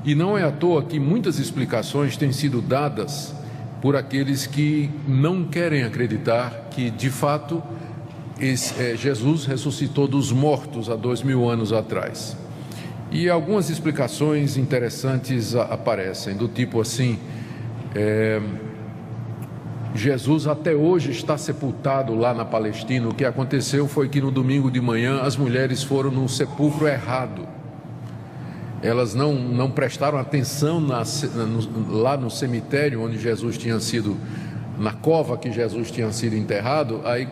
E não é à toa que muitas explicações têm sido dadas por aqueles que não querem acreditar que, de fato, Jesus ressuscitou dos mortos há 2000 anos atrás. E algumas explicações interessantes aparecem, do tipo assim, Jesus até hoje está sepultado lá na Palestina. O que aconteceu foi que no domingo de manhã as mulheres foram no sepulcro errado. Elas não prestaram atenção lá no cemitério onde Jesus tinha sido, na cova que Jesus tinha sido enterrado. Aí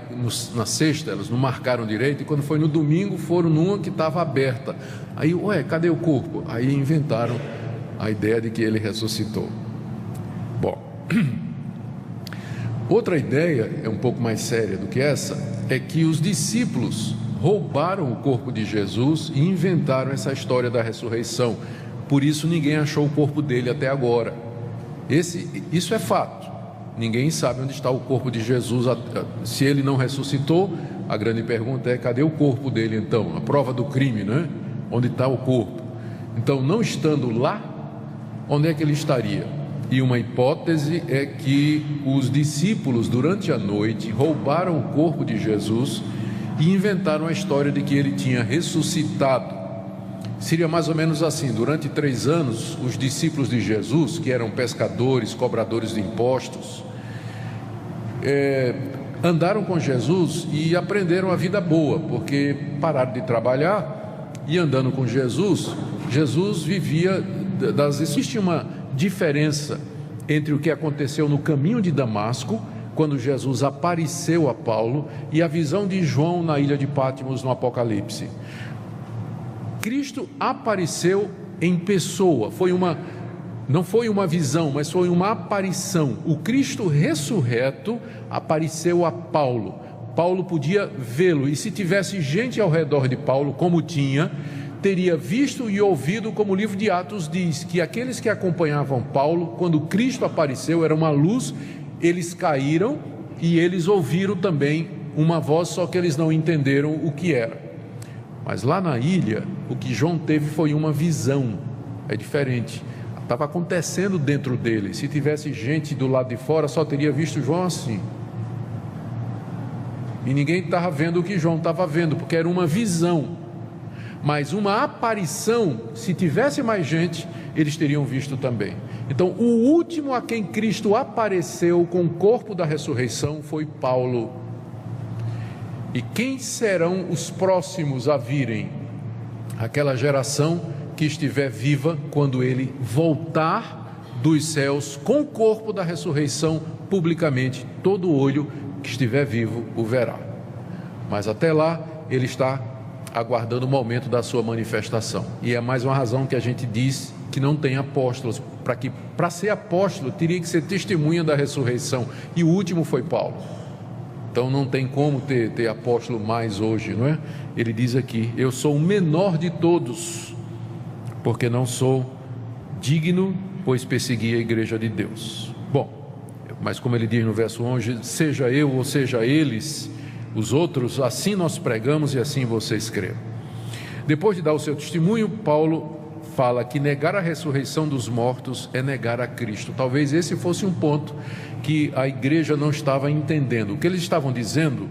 na sexta elas não marcaram direito, e quando foi no domingo foram numa que estava aberta. Aí, cadê o corpo? Aí inventaram a ideia de que ele ressuscitou. Bom, outra ideia, é um pouco mais séria do que essa, é que os discípulos roubaram o corpo de Jesus e inventaram essa história da ressurreição. Por isso ninguém achou o corpo dele até agora. Isso é fato. Ninguém sabe onde está o corpo de Jesus. Se ele não ressuscitou, a grande pergunta é: cadê o corpo dele então? A prova do crime, né? Onde está o corpo? Então, não estando lá, onde é que ele estaria? E uma hipótese é que os discípulos, durante a noite, roubaram o corpo de Jesus e inventaram a história de que ele tinha ressuscitado. Seria mais ou menos assim: durante 3 anos, os discípulos de Jesus, que eram pescadores, cobradores de impostos, andaram com Jesus e aprenderam a vida boa, porque pararam de trabalhar e andando com Jesus, Jesus vivia existe uma diferença entre o que aconteceu no caminho de Damasco, quando Jesus apareceu a Paulo, e a visão de João na ilha de Patmos no Apocalipse. Cristo apareceu em pessoa, não foi uma visão, mas foi uma aparição. O Cristo ressurreto apareceu a Paulo. Paulo podia vê-lo, e se tivesse gente ao redor de Paulo, como tinha, teria visto e ouvido, como o livro de Atos diz, que aqueles que acompanhavam Paulo, quando Cristo apareceu, era uma luz, eles caíram e eles ouviram também uma voz, só que eles não entenderam o que era. Mas lá na ilha, o que João teve foi uma visão, é diferente. Estava acontecendo dentro dele. Se tivesse gente do lado de fora, só teria visto João assim. E ninguém estava vendo o que João estava vendo, porque era uma visão. Mas uma aparição, se tivesse mais gente, eles teriam visto também. Então, o último a quem Cristo apareceu com o corpo da ressurreição foi Paulo. E quem serão os próximos a virem? Aquela geração que estiver viva quando ele voltar dos céus com o corpo da ressurreição publicamente. Todo olho que estiver vivo o verá. Mas até lá ele está aguardando o momento da sua manifestação. E é mais uma razão que a gente diz que não tem apóstolos, para ser apóstolo teria que ser testemunha da ressurreição, e o último foi Paulo. Então não tem como ter apóstolo mais hoje, não é? Ele diz aqui: eu sou o menor de todos, porque não sou digno, pois persegui a igreja de Deus. Bom, mas como ele diz no verso 11, seja eu ou seja eles, os outros, assim nós pregamos e assim vocês creram. Depois de dar o seu testemunho, Paulo fala que negar a ressurreição dos mortos é negar a Cristo. Talvez esse fosse um ponto que a igreja não estava entendendo. O que eles estavam dizendo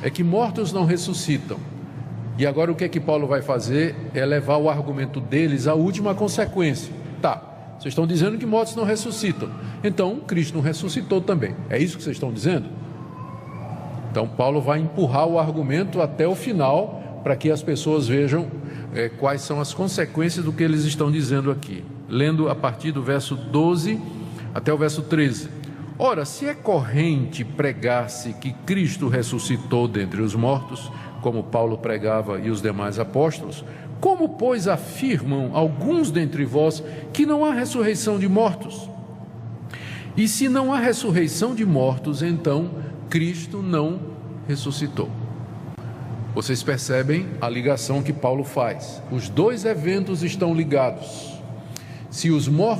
é que mortos não ressuscitam. E agora o que é que Paulo vai fazer? É levar o argumento deles à última consequência. Tá, vocês estão dizendo que mortos não ressuscitam, então Cristo não ressuscitou também. É isso que vocês estão dizendo? Então Paulo vai empurrar o argumento até o final, para que as pessoas vejam quais são as consequências do que eles estão dizendo aqui. Lendo a partir do verso 12 até o verso 13. Ora, se é corrente pregar-se que Cristo ressuscitou dentre os mortos, como Paulo pregava e os demais apóstolos, como, pois, afirmam alguns dentre vós que não há ressurreição de mortos? E se não há ressurreição de mortos, então Cristo não ressuscitou. Vocês percebem a ligação que Paulo faz. Os dois eventos estão ligados. Se os mortos